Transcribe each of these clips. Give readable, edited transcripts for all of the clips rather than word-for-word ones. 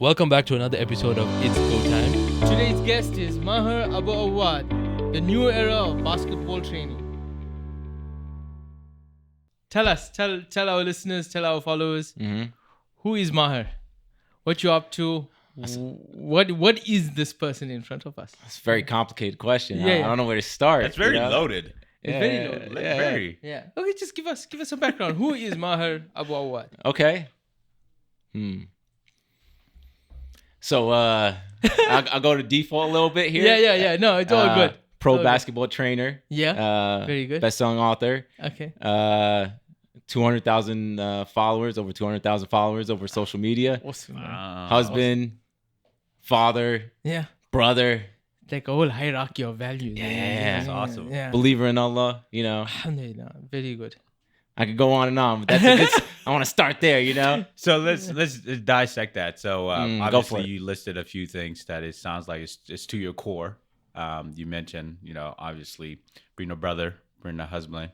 Welcome back to another episode of It's Go Time. Today's guest is Maher Abuawad, the new era of basketball training. Tell our listeners, tell our followers, who is Maher? What you up to? What is this person in front of us? It's a very complicated question. Yeah, I don't know where to start. That's very loaded. It's very low. Very. Yeah. Okay, just give us some background. Who is Maher Abuawad? Okay. So I'll go to default a little bit here. Yeah. No, it's all good. Pro all basketball trainer. Yeah. Very good. Best-selling author. Okay. 200,000 followers, over 200,000 followers over social media. Awesome. Husband, father, Yeah. brother, Like a whole hierarchy of values. Yeah. That's awesome. Yeah. believer in Allah. Alhamdulillah. Very good. I could go on, but that's I want to start there. So let's dissect that. So Go for obviously it. you listed a few things that it sounds like it's to your core. You mentioned, obviously being a brother, being a husband.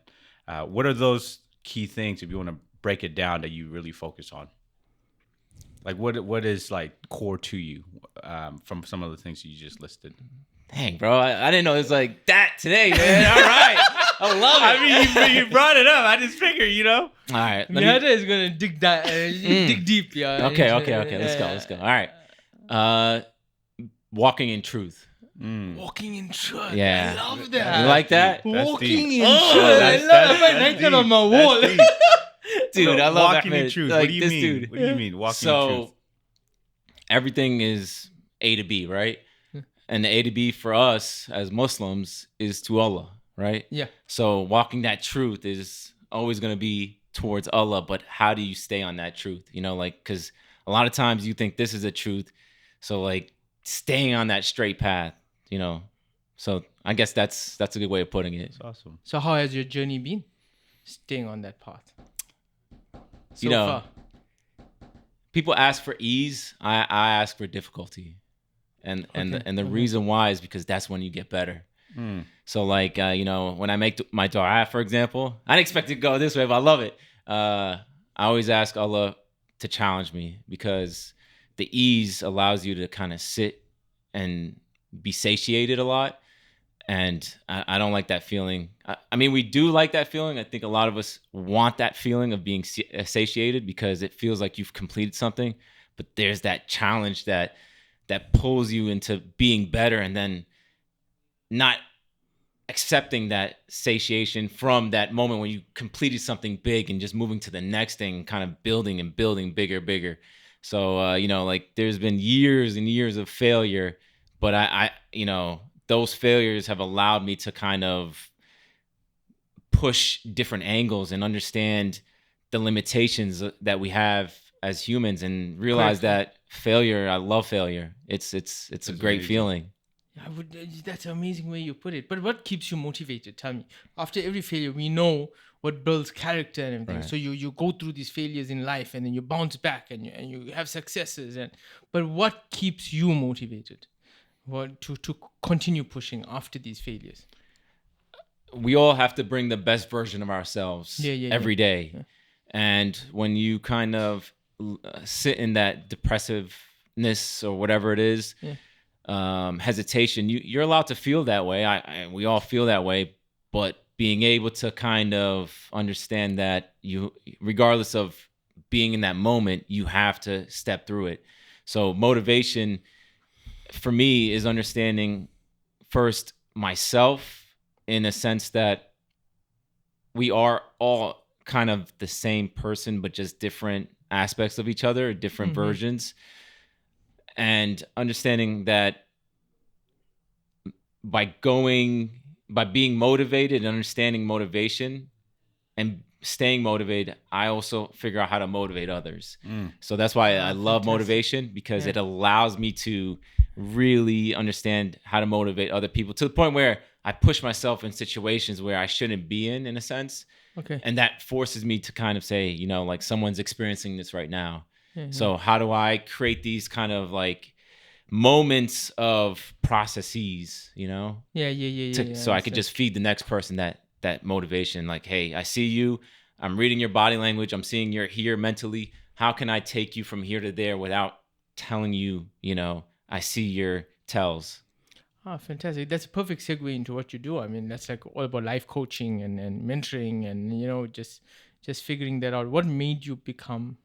What are those key things, if you want to break it down, that you really focus on? Like what is like core to you from some of the things you just listed? Dang, bro, I didn't know it was like that today, man. All right, I love it. I mean, you brought it up. I just figured, All right, Mihada is gonna dig deep, yeah. Okay. Let's go. All right. Walking in truth. Walking in truth. Yeah. I love that. You like that? That's Walking deep. in Oh, truth. I that's- love that's- it. I that's that on deep. my wall. That's deep. Dude, So, I love walking that, in man. truth. Like, What do you this mean? dude. What do you mean walking in So truth? everything is A to B, right? And the A to B for us as Muslims is to Allah, right? Yeah. So walking that truth is always going to be towards Allah, but how do you stay on that truth? Because a lot of times you think this is a truth. So like staying on that straight path, So I guess that's a good way of putting it. That's awesome. So how has your journey been? Staying on that path. So You know, far. People ask for ease. I ask for difficulty. And the reason why is because that's when you get better. So like, when I make my dua, for example, I didn't expect it to go this way, but I love it. I always ask Allah to challenge me, because the ease allows you to kind of sit and be satiated a lot. And I don't like that feeling. I mean, we do like that feeling. I think a lot of us want that feeling of being satiated, because it feels like you've completed something. But there's that challenge that pulls you into being better, and then not accepting that satiation from that moment when you completed something big and just moving to the next thing, kind of building and building bigger. So, like there's been years and years of failure, but I those failures have allowed me to kind of push different angles and understand the limitations that we have as humans, and realize that failure, I love failure. It's a great amazing. feeling. That's an amazing way you put it. But what keeps you motivated? Tell me. After every failure, we know what builds character and everything. Right. So you go through these failures in life, and then you bounce back, and you have successes. But what keeps you motivated? What to continue pushing after these failures? We all have to bring the best version of ourselves every day. Yeah. And when you kind of sit in that depressiveness or whatever it is, hesitation, you're allowed to feel that way. We all feel that way, but being able to kind of understand that you, regardless of being in that moment, you have to step through it. So motivation for me is understanding first myself, in a sense that we are all kind of the same person, but just different aspects of each other, different versions. And understanding that by being motivated and understanding motivation and staying motivated, I also figure out how to motivate others. So that's why I love motivation, because it allows me to really understand how to motivate other people, to the point where I push myself in situations where I shouldn't be in a sense. Okay. And that forces me to kind of say, like someone's experiencing this right now. So how do I create these kind of like moments of processes, so I could just feed the next person that motivation. Like, hey, I see you. I'm reading your body language. I'm seeing you're here mentally. How can I take you from here to there without telling you, I see your tells. Ah, fantastic. That's a perfect segue into what you do. I mean, that's like all about life coaching and mentoring and, just figuring that out. What made you become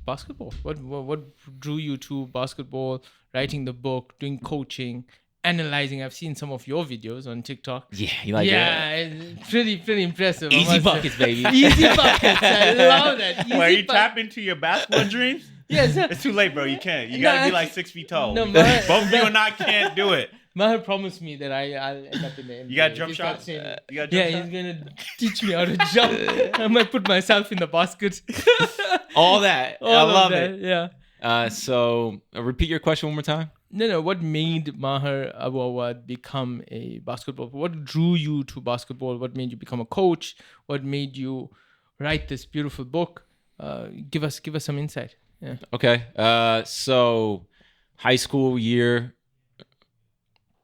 basketball? What drew you to basketball, writing the book, doing coaching, analyzing? I've seen some of your videos on TikTok. Yeah, you like it? It's pretty impressive. I Easy must say. buckets, baby. Easy buckets. I love that. Where Easy you tap into your basketball dreams? Yes. It's too late, bro. You can't. You gotta be like 6 feet tall. No, Both of you and I can't do it. Maher promised me that I'll end up in the NBA. You got jump He's shots? saying- You got jump Yeah, shots? he's gonna teach me how to jump. I might put myself in the basket. All that. All I of love that, it. Yeah. So repeat your question one more time. No. What made Maher Abuawad become a basketball? What drew you to basketball? What made you become a coach? What made you write this beautiful book? Give us some insight. Yeah. Okay. So high school year,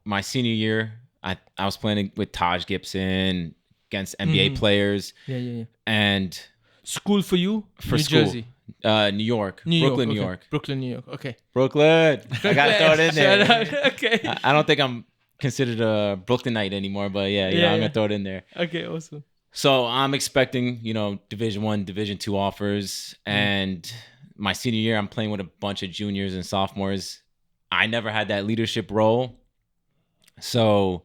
my senior year, I was playing with Taj Gibson against NBA players. Yeah. And School for you? for New school, Jersey. New York, Brooklyn, New okay. York. Brooklyn, New York. Okay. Brooklyn. I got to throw it in there. Shout out. Okay. I don't think I'm considered a Brooklynite anymore, but yeah, I'm going to throw it in there. Okay, awesome. So I'm expecting, Division 1, Division 2 offers. And my senior year, I'm playing with a bunch of juniors and sophomores. I never had that leadership role. So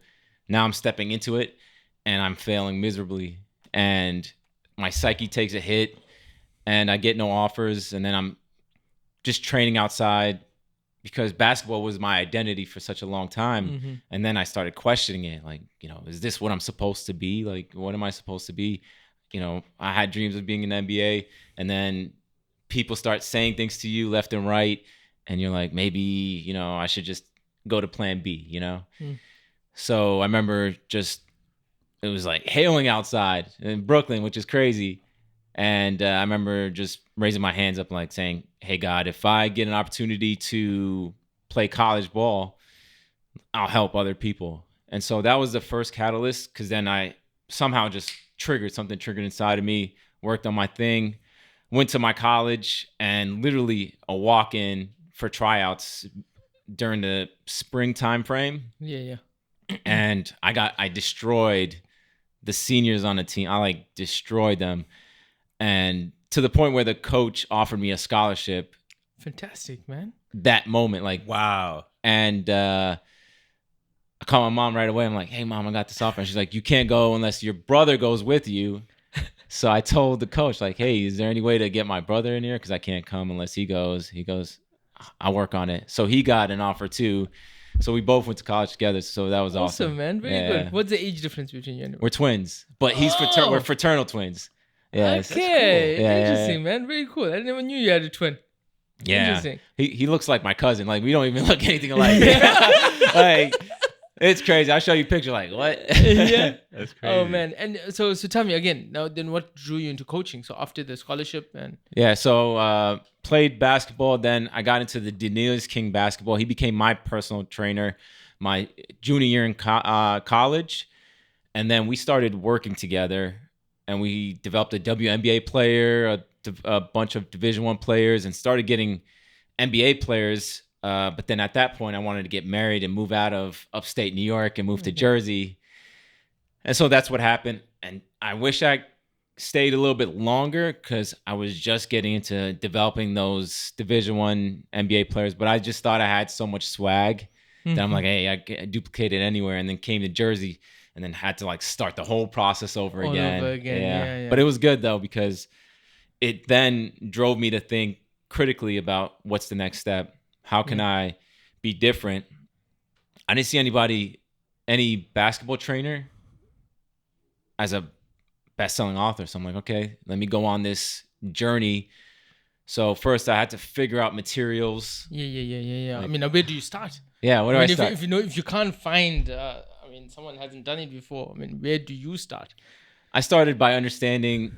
now I'm stepping into it and I'm failing miserably. And my psyche takes a hit and I get no offers. And then I'm just training outside because basketball was my identity for such a long time. And then I started questioning it. Like, is this what I'm supposed to be? Like, what am I supposed to be? I had dreams of being in the NBA. And then people start saying things to you left and right. And you're like, maybe, I should just go to plan B, So I remember it was like hailing outside in Brooklyn, which is crazy. And I remember just raising my hands up, like saying, hey, God, if I get an opportunity to play college ball, I'll help other people. And so that was the first catalyst, because then I somehow just something triggered inside of me, worked on my thing, went to my college, and literally a walk-in for tryouts during the spring time frame. Yeah. And I destroyed the seniors on the team. I destroyed them. And to the point where the coach offered me a scholarship. Fantastic, man. That moment, Wow. And I called my mom right away. I'm like, hey, Mom, I got this offer. And she's like, you can't go unless your brother goes with you. So I told the coach, like, hey, is there any way to get my brother in here? Because I can't come unless he goes. He goes, I'll work on it. So he got an offer too. So we both went to college together. So that was awesome. Awesome, man. Very good. What's the age difference between you and We're twins, but we're fraternal twins. Yeah. Okay. Cool. Yeah, Interesting, man. Very cool. I never knew you had a twin. Yeah. Interesting. He looks like my cousin. Like, we don't even look anything alike. Like, it's crazy. I'll show you a picture. Like, what? Yeah. That's crazy. Oh, man. And so tell me again, now then what drew you into coaching? So after the scholarship and... Yeah, so played basketball. Then I got into the Daenerys King basketball. He became my personal trainer my junior year in college. And then we started working together. And we developed a WNBA player, a bunch of Division I players, and started getting NBA players. But then at that point, I wanted to get married and move out of upstate New York and move to Jersey. And so that's what happened. And I wish I stayed a little bit longer because I was just getting into developing those Division I NBA players. But I just thought I had so much swag that I'm like, hey, I can duplicate it anywhere. And then came to Jersey. And then had to start the whole process over again. Yeah. But it was good though, because it then drove me to think critically about what's the next step. How can I be different? I didn't see any basketball trainer as a best-selling author. So I'm like, okay, let me go on this journey. So first I had to figure out materials. Yeah. I mean, where do you start? Yeah, where do I start? If you can't find... someone hasn't done it before. Where do you start? I started by understanding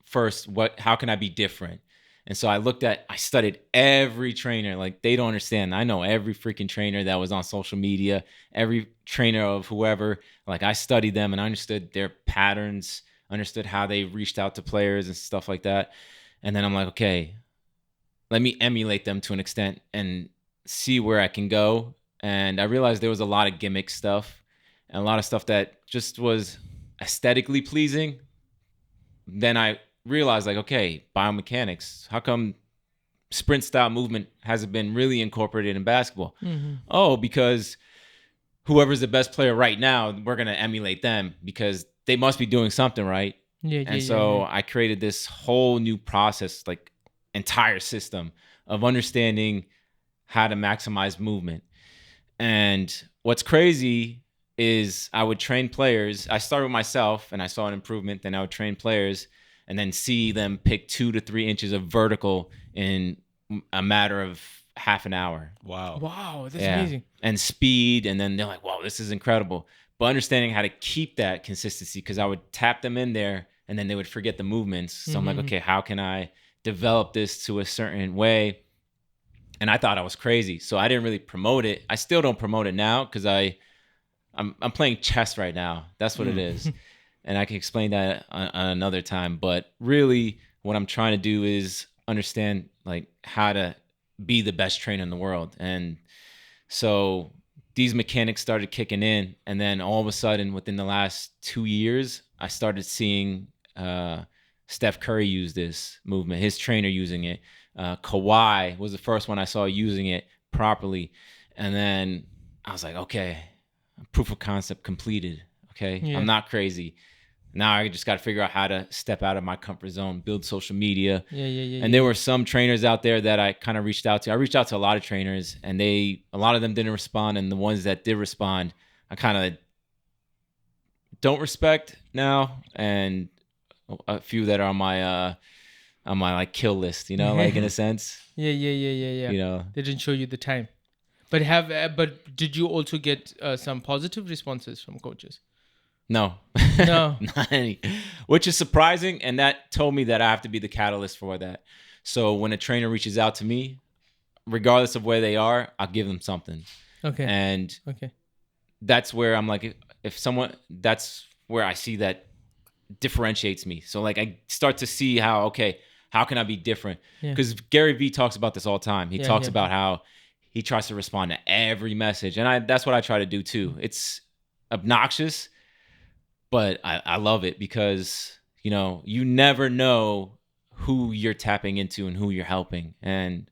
first how can I be different? And so I studied every trainer. Like, they don't understand. I know every freaking trainer that was on social media, every trainer of whoever. Like, I studied them and I understood their patterns, understood how they reached out to players and stuff like that. And then I'm like, okay, let me emulate them to an extent and see where I can go. And I realized there was a lot of gimmick stuff and a lot of stuff that just was aesthetically pleasing. Then I realized, like, okay, biomechanics, how come sprint style movement hasn't been really incorporated in basketball? Oh, because whoever's the best player right now, we're going to emulate them because they must be doing something right. I created this whole new process, like entire system of understanding how to maximize movement. And what's crazy is I would train players. I started with myself and I saw an improvement. Then I would train players and then see them pick 2 to 3 inches of vertical in a matter of half an hour. Wow, that's amazing. And speed. And then they're like, wow, this is incredible. But understanding how to keep that consistency, because I would tap them in there and then they would forget the movements. So I'm like, okay, how can I develop this to a certain way? And I thought I was crazy. So I didn't really promote it. I still don't promote it now because I'm playing chess right now. That's what it is. And I can explain that on another time. But really what I'm trying to do is understand like how to be the best trainer in the world. And so these mechanics started kicking in. And then all of a sudden, within the last 2 years, I started seeing Steph Curry use this movement, his trainer using it. Kawhi was the first one I saw using it properly. And then I was like, okay, proof of concept completed. Okay, I'm not crazy. Now I just got to figure out how to step out of my comfort zone, build social media. And there were some trainers out there that I kind of reached out to. I reached out to a lot of trainers and a lot of them didn't respond. And the ones that did respond, I kind of don't respect now. And a few that are on my like kill list, you know, like in a sense. Yeah. You know, They didn't show you the time. But did you also get some positive responses from coaches? No. No. Not any. Which is surprising, and that told me that I have to be the catalyst for that. So when a trainer reaches out to me, regardless of where they are, I'll give them something. Okay. And okay. That's where I'm like, if someone, that's where I see that differentiates me. So like I start to see how can I be different? Because Gary Vee talks about this all the time. He talks about how he tries to respond to every message. And that's what I try to do too. It's obnoxious, but I love it because, you know, you never know who you're tapping into and who you're helping. And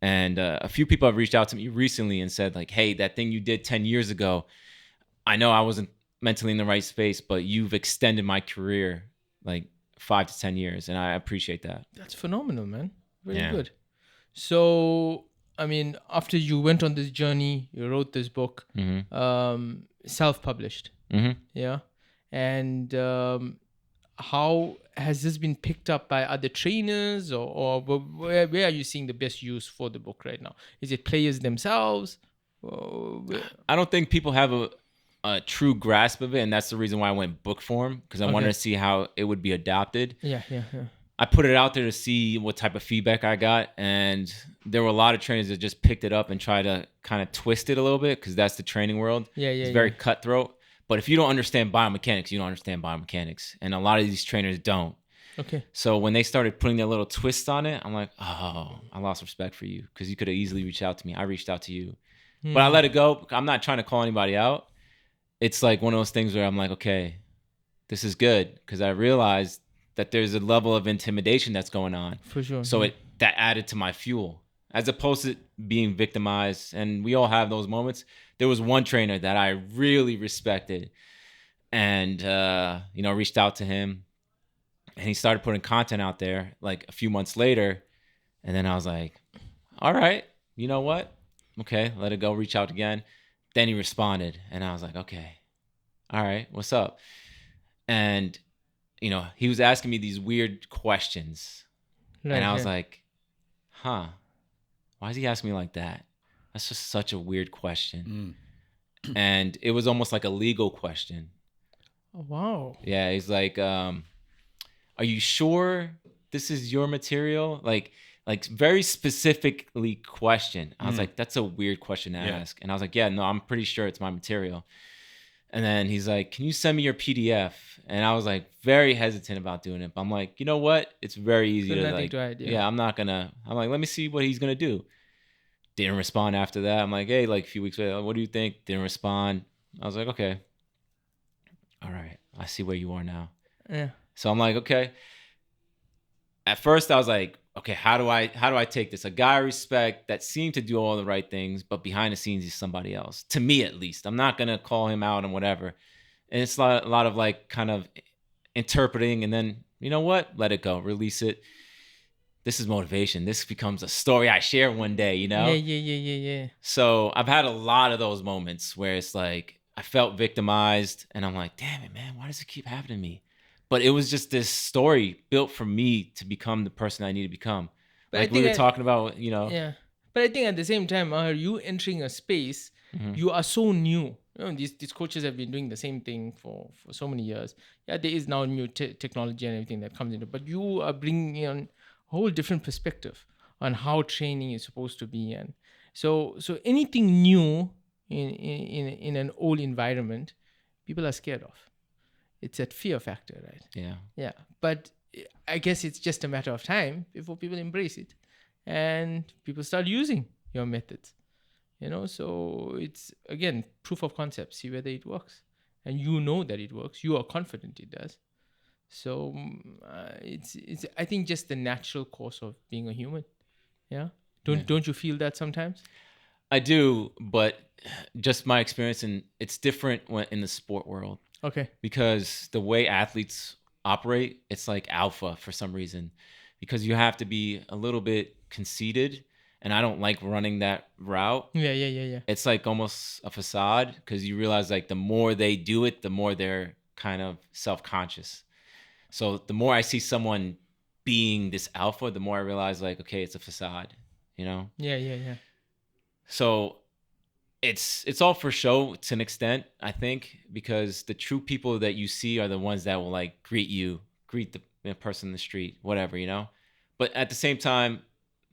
a few people have reached out to me recently and said like, hey, that thing you did 10 years ago, I know I wasn't mentally in the right space, but you've extended my career like 5 to 10 years. And I appreciate that. That's phenomenal, man. Very good. So, I mean, after you went on this journey, you wrote this book, self-published. Yeah. And how has this been picked up by other trainers or where are you seeing the best use for the book right now? Is it players themselves? I don't think people have a true grasp of it. And that's the reason why I went book form, because I wanted to see how it would be adopted. Yeah. I put it out there to see what type of feedback I got. And there were a lot of trainers that just picked it up and tried to kind of twist it a little bit because that's the training world. It's very cutthroat. But if you don't understand biomechanics, you don't understand biomechanics. And a lot of these trainers don't. Okay. So when they started putting their little twist on it, I'm like, oh, I lost respect for you because you could have easily reached out to me. I reached out to you. But I let it go. I'm not trying to call anybody out. It's like one of those things where I'm like, okay, this is good because I realized that there's a level of intimidation that's going on. For sure. So that added to my fuel as opposed to being victimized. And we all have those moments. There was one trainer that I really respected and, reached out to him and he started putting content out there like a few months later. And then I was like, all right, you know what? Okay, let it go. Reach out again. Then he responded and I was like, okay, all right, what's up? And, he was asking me these weird questions. Right, and I was like, why is he asking me like that? That's just such a weird question. And it was almost like a legal question. Oh, wow. Yeah, he's like, are you sure this is your material? Like very specifically question. I was like, that's a weird question to ask. And I was like, yeah, no, I'm pretty sure it's my material. And then he's like, can you send me your PDF? And I was like very hesitant about doing it. But I'm like, you know what? It's very easy to nothing like, to hide, yeah, I'm like, let me see what he's going to do. Didn't respond after that. I'm like, hey, like a few weeks later, what do you think? Didn't respond. I was like, okay. All right. I see where you are now. Yeah. So I'm like, okay. At first I was like, okay, how do I take this? A guy I respect that seemed to do all the right things, but behind the scenes he's somebody else. To me at least. I'm not gonna call him out and whatever. And it's a lot of like kind of interpreting, and then you know what? Let it go. Release it. This is motivation. This becomes a story I share one day, you know? Yeah. So I've had a lot of those moments where it's like I felt victimized and I'm like, damn it, man, why does it keep happening to me? But it was just this story built for me to become the person I need to become. But Like we were talking about, Yeah. But I think at the same time, you entering a space, Mhm. you are so new. These coaches have been doing the same thing for so many years. Yeah, there is now new technology and everything that comes into it, but you are bringing in a whole different perspective on how training is supposed to be. And so anything new in an old environment, people are scared of. It's that fear factor, right? Yeah. Yeah, but I guess it's just a matter of time before people embrace it and people start using your methods. So it's again proof of concept. See whether it works, and you know that it works. You are confident it does. So it's I think just the natural course of being a human. Yeah. Don't you feel that sometimes? I do, but just my experience, and it's different when in the sport world. Okay. Because the way athletes operate, it's like alpha for some reason, because you have to be a little bit conceited, and I don't like running that route. Yeah. It's like almost a facade, because you realize like the more they do it, the more they're kind of self-conscious. So the more I see someone being this alpha, the more I realize like, okay, it's a facade, Yeah. So it's all for show to an extent, I think, because the true people that you see are the ones that will like greet the person in the street, whatever, But at the same time,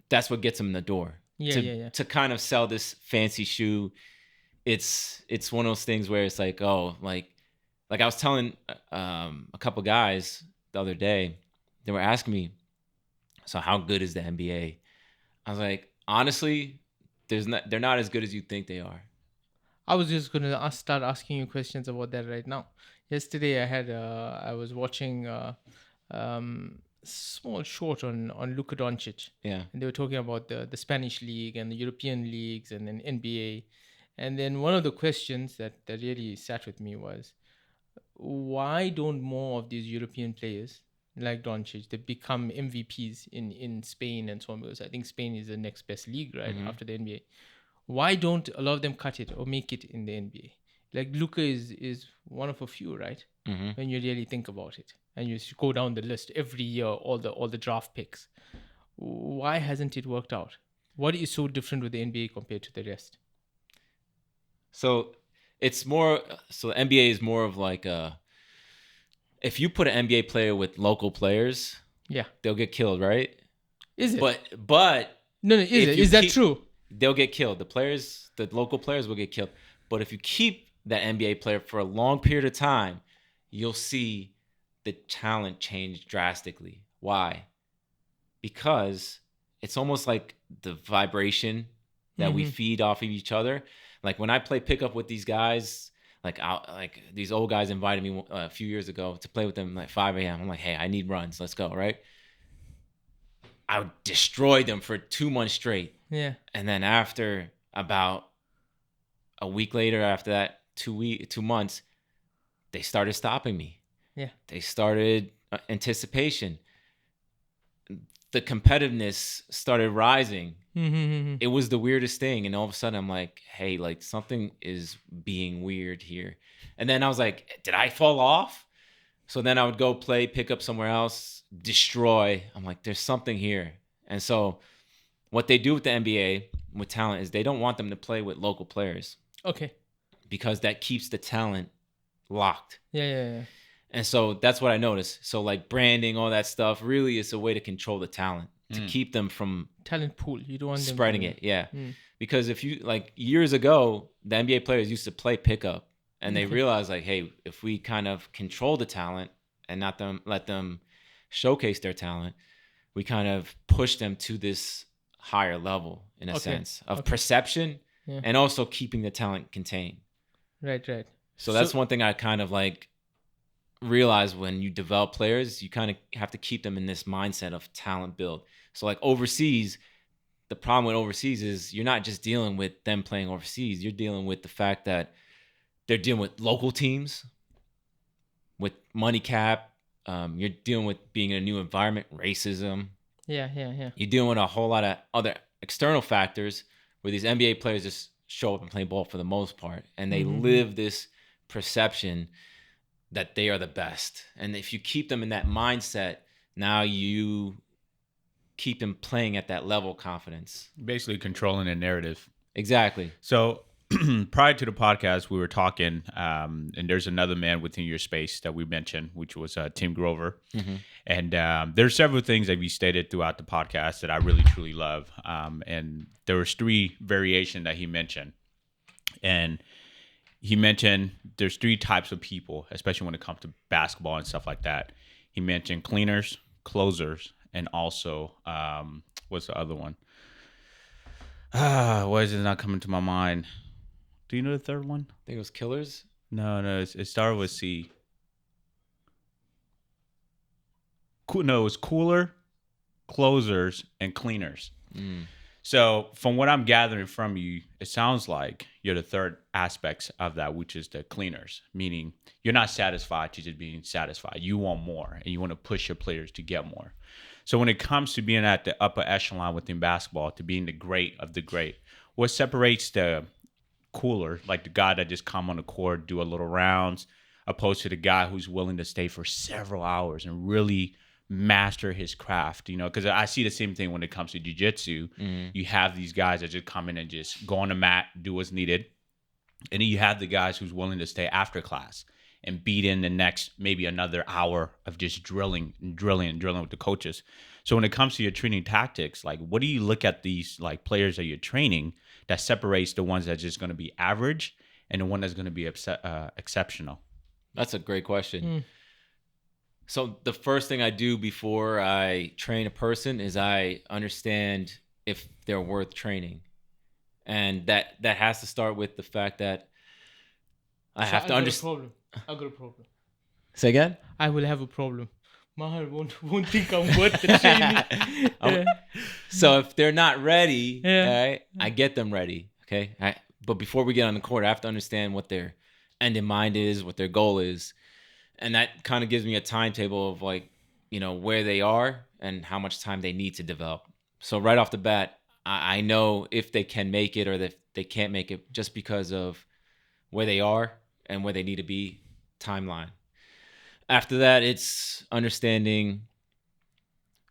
that's what gets them in the door. Yeah. To kind of sell this fancy shoe, it's one of those things where it's like, oh, like I was telling a couple guys the other day, they were asking me, so how good is the NBA? I was like, honestly, they're not as good as you think they are. I was just gonna start asking you questions about that right now. Yesterday, I was watching small short on Luka Doncic. Yeah. And they were talking about the Spanish league and the European leagues and then NBA. And then one of the questions that really sat with me was, why don't more of these European players like Doncic, they become MVPs in Spain and so on? Because I think Spain is the next best league, right, after the NBA. Why don't a lot of them cut it or make it in the NBA? Like Luka is one of a few, right? When you really think about it, and you go down the list every year, all the draft picks. Why hasn't it worked out? What is so different with the NBA compared to the rest? So it's more. So the NBA is more of like a. If you put an NBA player with local players, Yeah, they'll get killed, right? is it? But no, is that true? They'll get killed. The local players will get killed. But if you keep that NBA player for a long period of time, you'll see the talent change drastically. Why? Because it's almost like the vibration that we feed off of each other. Like when I play pickup with these guys, like these old guys invited me a few years ago to play with them like 5 a.m. I'm like, hey, I need runs. Let's go, right? I would destroy them for 2 months straight. Yeah. And then after about a week later, after that 2 months, they started stopping me. Yeah. They started anticipation. The competitiveness started rising. It was the weirdest thing. And all of a sudden I'm like, hey, like something is being weird here. And then I was like, did I fall off? So then I would go pick up somewhere else, destroy. I'm like, there's something here. And so what they do with the NBA, with talent, is they don't want them to play with local players. Okay. Because that keeps the talent locked. Yeah. And so that's what I noticed. So like branding, all that stuff, really is a way to control the talent, to keep them from talent pool. You don't want spreading them it. Yeah. Because if you, like years ago, the NBA players used to play pickup And they realize like, hey, if we kind of control the talent and not let them showcase their talent, we kind of push them to this higher level in a sense of perception and also keeping the talent contained. Right. So that's one thing I kind of like realize when you develop players, you kind of have to keep them in this mindset of talent build. So like overseas, the problem with overseas is you're not just dealing with them playing overseas. You're dealing with the fact that they're dealing with local teams, with money cap. You're dealing with being in a new environment, racism. Yeah. You're dealing with a whole lot of other external factors where these NBA players just show up and play ball for the most part. And they live this perception that they are the best. And if you keep them in that mindset, now you keep them playing at that level of confidence. Basically controlling a narrative. Exactly. So prior to the podcast, we were talking, and there's another man within your space that we mentioned, which was Tim Grover. And there's several things that we stated throughout the podcast that I really, truly love. And there was 3 variations that he mentioned. And he mentioned there's 3 types of people, especially when it comes to basketball and stuff like that. He mentioned cleaners, closers, and also, what's the other one? Why is it not coming to my mind? Do you know the third one? I think it was killers. No, it started with C. No, it was cooler, closers, and cleaners. So from what I'm gathering from you, it sounds like you're the third aspects of that, which is the cleaners, meaning you're not satisfied to just being satisfied. You want more, and you want to push your players to get more. So when it comes to being at the upper echelon within basketball, to being the great of the great, what separates the cooler, like the guy that just come on the court, do a little rounds, opposed to the guy who's willing to stay for several hours and really master his craft, you know, because I see the same thing when it comes to jiu-jitsu. You have these guys that just come in and just go on the mat, do what's needed. And then you have the guys who's willing to stay after class and beat in the next maybe another hour of just drilling with the coaches. So when it comes to your training tactics, like what do you look at these like players that you're training that separates the ones that's just going to be average and the one that's going to be exceptional? That's a great question. So the first thing I do before I train a person is I understand if they're worth training. And that has to start with the fact that I have to understand. I've got a problem. Say again? I will have a problem. Maher won't think I'm worth the training. So if they're not ready, right, I get them ready. Okay. But before we get on the court, I have to understand what their end in mind is, what their goal is. And that kind of gives me a timetable of like, you know, where they are and how much time they need to develop. So right off the bat, I know if they can make it or if they can't make it just because of where they are and where they need to be, timeline. After that, it's understanding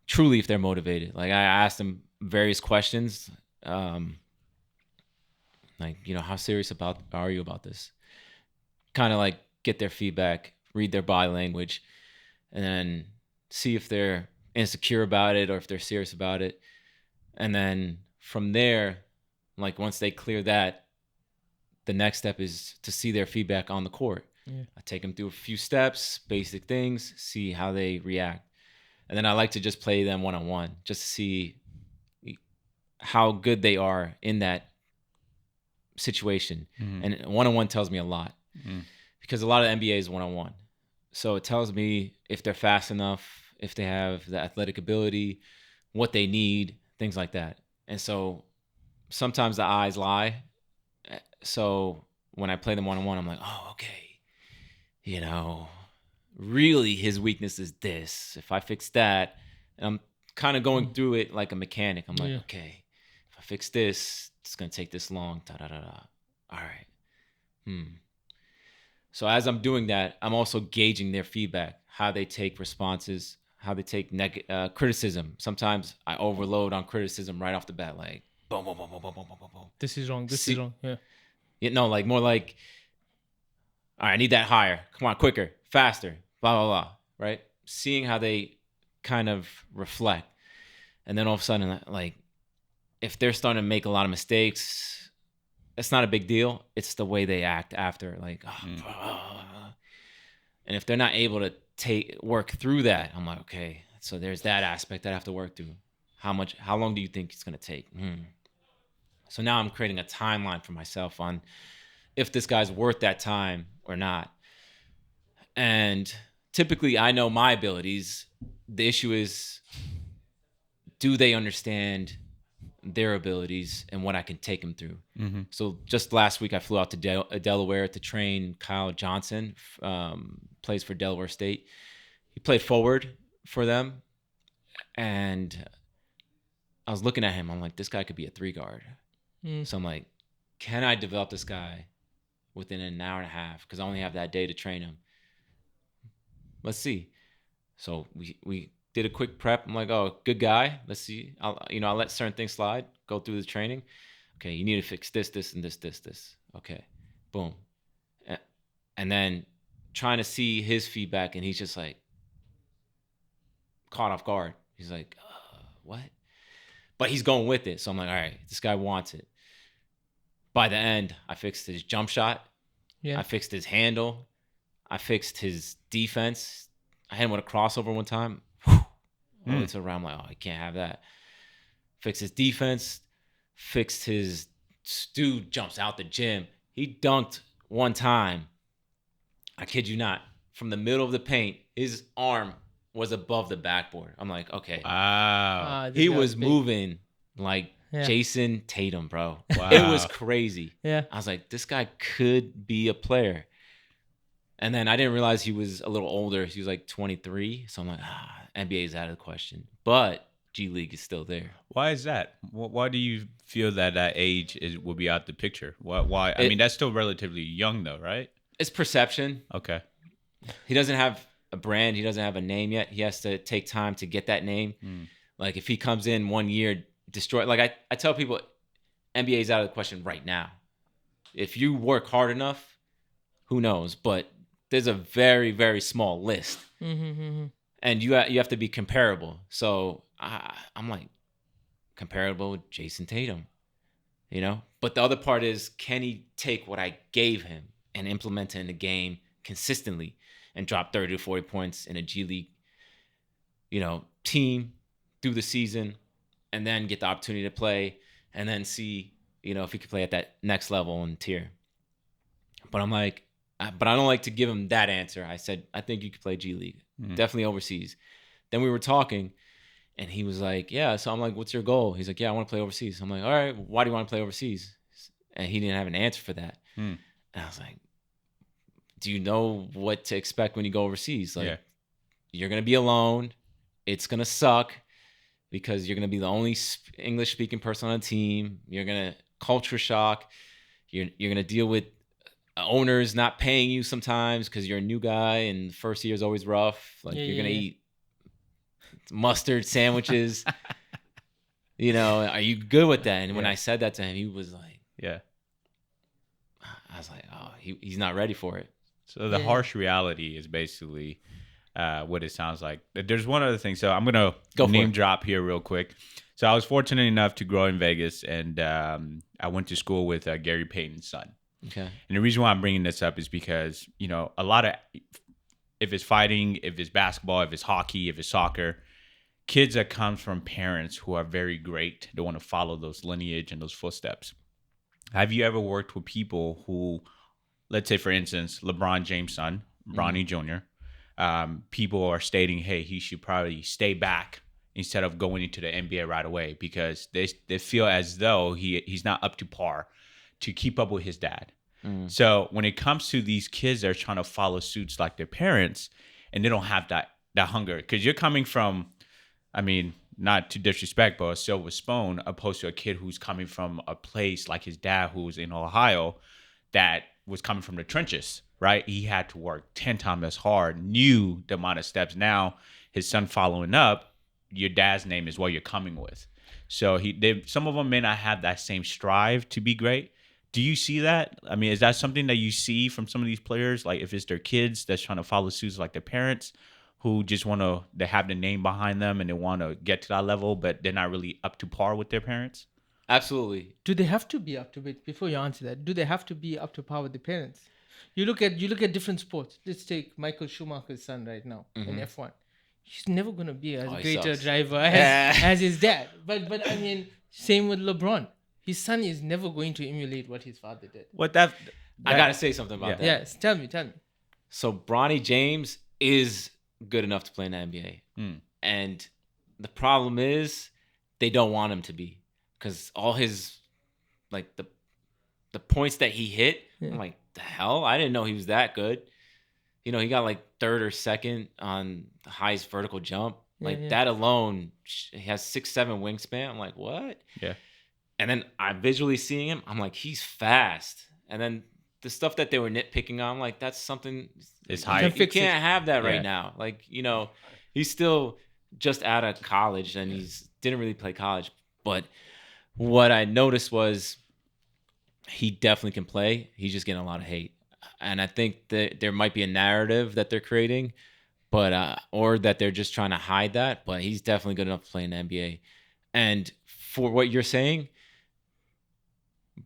truly if they're motivated. Like I asked them various questions, like, you know, how serious are you about this? Kind of like get their feedback, read their body language, and then see if they're insecure about it or if they're serious about it. And then from there, like once they clear that, the next step is to see their feedback on the court. I take them through a few steps, basic things, see how they react. And then I like to just play them one-on-one just to see how good they are in that situation. And one-on-one tells me a lot because a lot of NBA is one-on-one. So it tells me if they're fast enough, if they have the athletic ability, what they need, things like that. And so sometimes the eyes lie. So when I play them one-on-one, I'm like, oh, okay. You know, really his weakness is this. If I fix that, and I'm kind of going through it like a mechanic. I'm like, okay, if I fix this, it's going to take this long. All right. So as I'm doing that, I'm also gauging their feedback, how they take responses, how they take criticism. Sometimes I overload on criticism right off the bat, like boom, boom, boom, boom, boom, boom, boom, boom. This is wrong. This is wrong. Yeah. You know, like more like, all right, I need that higher. Come on, quicker, faster, blah, blah, blah, right? Seeing how they kind of reflect. And then all of a sudden, like, if they're starting to make a lot of mistakes, it's not a big deal. It's the way they act after, like, and if they're not able to work through that, I'm like, okay, so there's that aspect that I have to work through. How long do you think it's going to take? So now I'm creating a timeline for myself on if this guy's worth that time or not. And typically I know my abilities. The issue is, do they understand their abilities and what I can take them through? So just last week I flew out to Delaware to train Kyle Johnson, plays for Delaware State. He played forward for them. And I was looking at him. I'm like, this guy could be a 3-guard. So I'm like, can I develop this guy within an hour and a half? Because I only have that day to train him. Let's see. So we did a quick prep. I'm like, oh, good guy. Let's see. I'll let certain things slide, go through the training. Okay, you need to fix this, and this. Okay, boom. And then trying to see his feedback, and he's just like caught off guard. He's like, what? But he's going with it. So I'm like, all right, this guy wants it. By the end, I fixed his jump shot. Yeah. I fixed his handle. I fixed his defense. I hit him with a crossover one time. It's around. I'm like, oh, I can't have that. Fixed his defense. Fixed his dude jumps out the gym. He dunked one time. I kid you not. From the middle of the paint, his arm was above the backboard. I'm like, okay. Wow. He was moving like Jason Tatum, bro. Wow. It was crazy. Yeah. I was like, this guy could be a player. And then I didn't realize he was a little older. He was like 23. So I'm like, NBA is out of the question. But G League is still there. Why is that? Why do you feel that age will be out the picture? Why? I mean, that's still relatively young though, right? It's perception. Okay. He doesn't have a brand. He doesn't have a name yet. He has to take time to get that name. Like if he comes in 1 year, destroy. Like I tell people, NBA is out of the question right now. If you work hard enough, who knows? But there's a very, very small list. And you have to be comparable. So I'm like, comparable with Jason Tatum, you know? But the other part is, can he take what I gave him and implement it in the game consistently and drop 30 to 40 points in a G League, team through the season, and then get the opportunity to play and then see, if he could play at that next level and tier. But I'm like, but I don't like to give him that answer. I said, I think you could play G League, definitely overseas. Then we were talking, and he was like, yeah. So I'm like, what's your goal? He's like, yeah, I want to play overseas. I'm like, all right, why do you want to play overseas? And he didn't have an answer for that. And I was like, do you know what to expect when you go overseas? Like, you're going to be alone. It's going to suck because you're going to be the only English-speaking person on the team. You're going to culture shock. You're going to deal with owners not paying you sometimes because you're a new guy and the first year is always rough. Like you're going to eat mustard sandwiches. Are you good with that? And when I said that to him, he was like, yeah. I was like, oh, he's not ready for it. So the harsh reality is basically what it sounds like. There's one other thing. So I'm going to name drop here real quick. So I was fortunate enough to grow in Vegas, and I went to school with Gary Payton's son. Okay. And the reason why I'm bringing this up is because, a lot of, if it's fighting, if it's basketball, if it's hockey, if it's soccer, kids that come from parents who are very great, they want to follow those lineage and those footsteps. Have you ever worked with people who, let's say, for instance, LeBron James' son, Bronny Jr., people are stating, hey, he should probably stay back instead of going into the NBA right away because they feel as though he's not up to par to keep up with his dad. So when it comes to these kids that are trying to follow suits like their parents and they don't have that hunger, because you're coming from, I mean, not to disrespect, but a silver spoon, opposed to a kid who's coming from a place like his dad, who was in Ohio, that was coming from the trenches, right? He had to work 10 times as hard, knew the amount of steps. Now, his son following up, your dad's name is what you're coming with. So some of them may not have that same strive to be great. Do you see that? I mean, is that something that you see from some of these players? Like if it's their kids that's trying to follow suits like their parents, who just they have the name behind them and they want to get to that level, but they're not really up to par with their parents? Absolutely. Do they have to be up to it? Before you answer that, do they have to be up to par with the parents? You look at different sports. Let's take Michael Schumacher's son right now in F1. He's never gonna be as he great a sucks. driver as his dad. But I mean, same with LeBron. His son is never going to emulate what his father did. What that I gotta say something about that. Yes, tell me. So Bronny James is good enough to play in the NBA, and the problem is they don't want him to be, because all his like the points that he hit, I'm like, the hell, I didn't know he was that good. You know, he got like third or second on the highest vertical jump. That alone, he has 6'7" wingspan. I'm like, what? Yeah. And then I'm visually seeing him. I'm like, he's fast. And then the stuff that they were nitpicking on, I'm like, that's something. It's You high. can't have that right Yeah. now. Like, you know, he's still just out of college and he's didn't really play college. But what I noticed was he definitely can play. He's just getting a lot of hate. And I think that there might be a narrative that they're creating, but or that they're just trying to hide that. But he's definitely good enough to play in the NBA. And for what you're saying,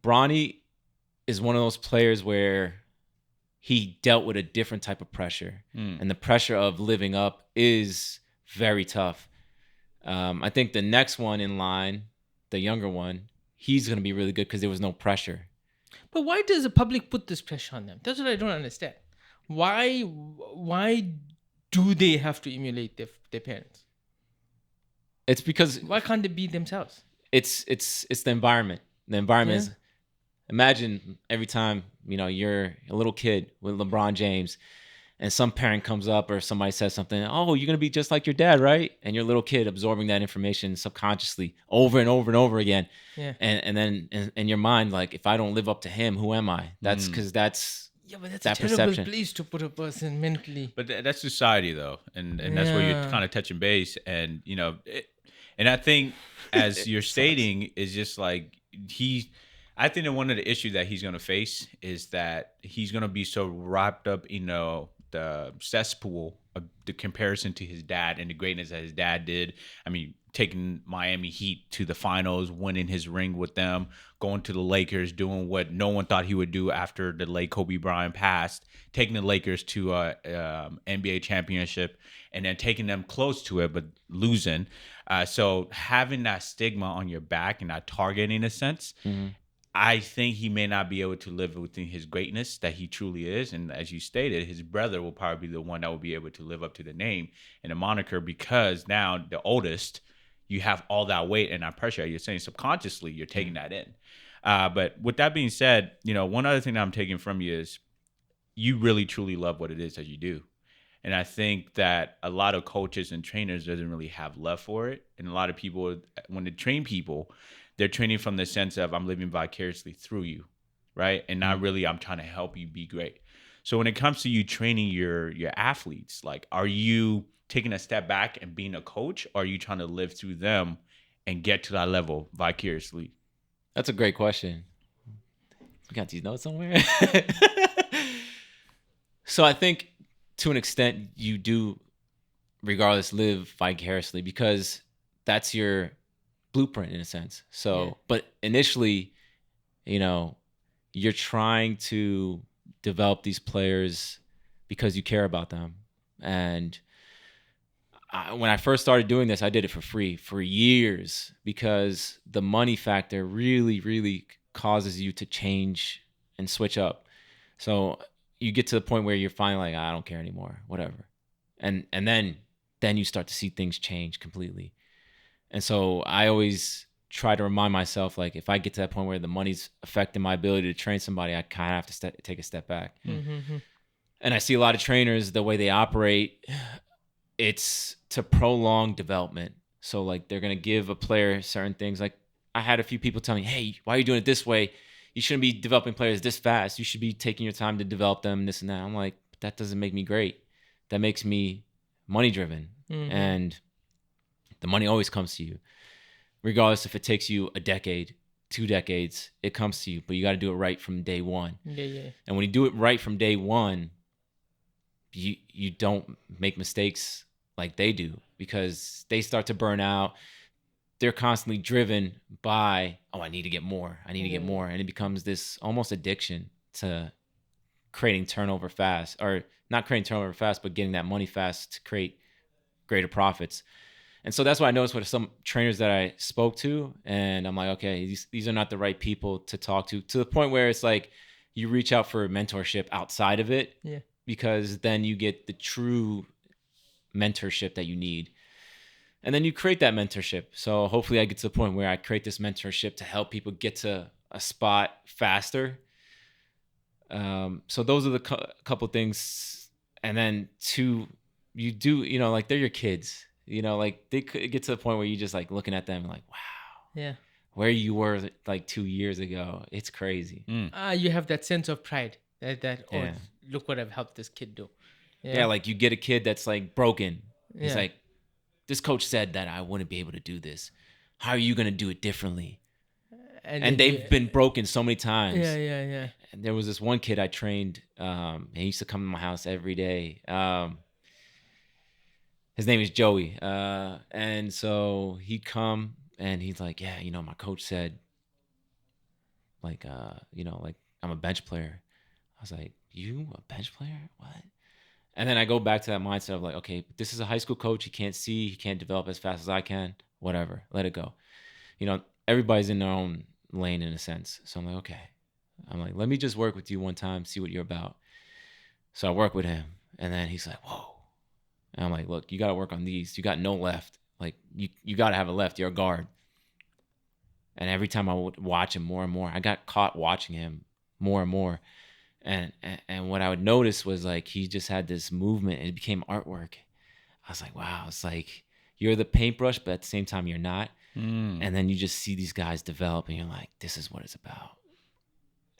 Bronny is one of those players where he dealt with a different type of pressure. And the pressure of living up is very tough. I think the next one in line, the younger one, he's going to be really good because there was no pressure. But why does the public put this pressure on them? That's what I don't understand. Why do they have to emulate their parents? It's because Why can't they be themselves? it's the environment. The environment is, imagine every time, you know, you're a little kid with LeBron James and some parent comes up or somebody says something, oh, you're going to be just like your dad, right? And your little kid absorbing that information subconsciously over and over and over again. Yeah. And then in your mind, like, if I don't live up to him, who am I? That's because that's Yeah, but that's that a terrible perception. place to put a person mentally. But that's society, though, and that's where you're Yeah. kind of touching base, and you know, and I think as you're stating is just like I think that one of the issues that he's going to face is that he's going to be so wrapped up in the cesspool of the comparison to his dad and the greatness that his dad did. I mean, taking Miami Heat to the finals, winning his ring with them, going to the Lakers, doing what no one thought he would do after the late Kobe Bryant passed, taking the Lakers to a NBA championship, and then taking them close to it, but losing. So having that stigma on your back and that target in a sense, I think he may not be able to live within his greatness that he truly is. And as you stated, his brother will probably be the one that will be able to live up to the name and the moniker, because now the oldest, you have all that weight and that pressure. You're saying subconsciously you're taking that in. But with that being said, you know, one other thing that I'm taking from you is you really truly love what it is that you do. And I think that a lot of coaches and trainers doesn't really have love for it. And a lot of people, when they train people, they're training from the sense of I'm living vicariously through you, right? And not really I'm trying to help you be great. So when it comes to you training your athletes, like, are you taking a step back and being a coach, or are you trying to live through them and get to that level vicariously? That's a great question. We got these notes somewhere. So I think to an extent you do, regardless, live vicariously, because that's your blueprint in a sense. So, but initially, you know, you're trying to develop these players because you care about them. And when I first started doing this, I did it for free for years, because the money factor really, really causes you to change and switch up. So you get to the point where you're finally like, I don't care anymore, whatever. And then you start to see things change completely. And so I always try to remind myself, like, if I get to that point where the money's affecting my ability to train somebody, I kind of have to take a step back. Mm-hmm. And I see a lot of trainers, the way they operate, it's to prolong development. So, like, they're going to give a player certain things. Like, I had a few people tell me, hey, why are you doing it this way? You shouldn't be developing players this fast. You should be taking your time to develop them, this and that. I'm like, but that doesn't make me great. That makes me money driven. Mm-hmm. And the money always comes to you, regardless if it takes you a decade, 2 decades, it comes to you, but you got to do it right from day one. Yeah. And when you do it right from day one, you don't make mistakes like they do, because they start to burn out. they're constantly driven by, oh, I need to get more. I need to get Yeah. more. And it becomes this almost addiction to creating turnover fast, or not creating turnover fast, but getting that money fast to create greater profits. And so that's what I noticed with some trainers that I spoke to. And I'm like, okay, these are not the right people to talk to the point where it's like you reach out for mentorship outside of it. Yeah. Because then you get the true mentorship that you need. And then you create that mentorship. So hopefully I get to the point where I create this mentorship to help people get to a spot faster. So those are the couple things. And then two, you do, like they're your kids. Like they could get to the point where you just like looking at them like, wow, Yeah. where you were like 2 years ago. It's crazy. You have that sense of pride that Yeah. look what I've helped this kid do. Yeah, like you get a kid that's like broken. He's Yeah. like, this coach said that I wouldn't be able to do this. How are you going to do it differently? And then they've been broken so many times. Yeah. And there was this one kid I trained. And he used to come to my house every day. His name is Joey. And so he'd come and he's like, yeah, my coach said, like, like I'm a bench player. I was like, you a bench player? What? And then I go back to that mindset of like, okay, this is a high school coach. He can't see. He can't develop as fast as I can. Whatever. Let it go. Everybody's in their own lane in a sense. So I'm like, okay. I'm like, let me just work with you one time, see what you're about. So I work with him. And then he's like, whoa. And I'm like, look, you got to work on these. You got no left. Like, you got to have a left. You're a guard. And every time I would watch him more and more, I got caught watching him more and more. And what I would notice was like he just had this movement and it became artwork. I was like, wow, it's like you're the paintbrush, but at the same time you're not. And then you just see these guys develop and you're like, this is what it's about.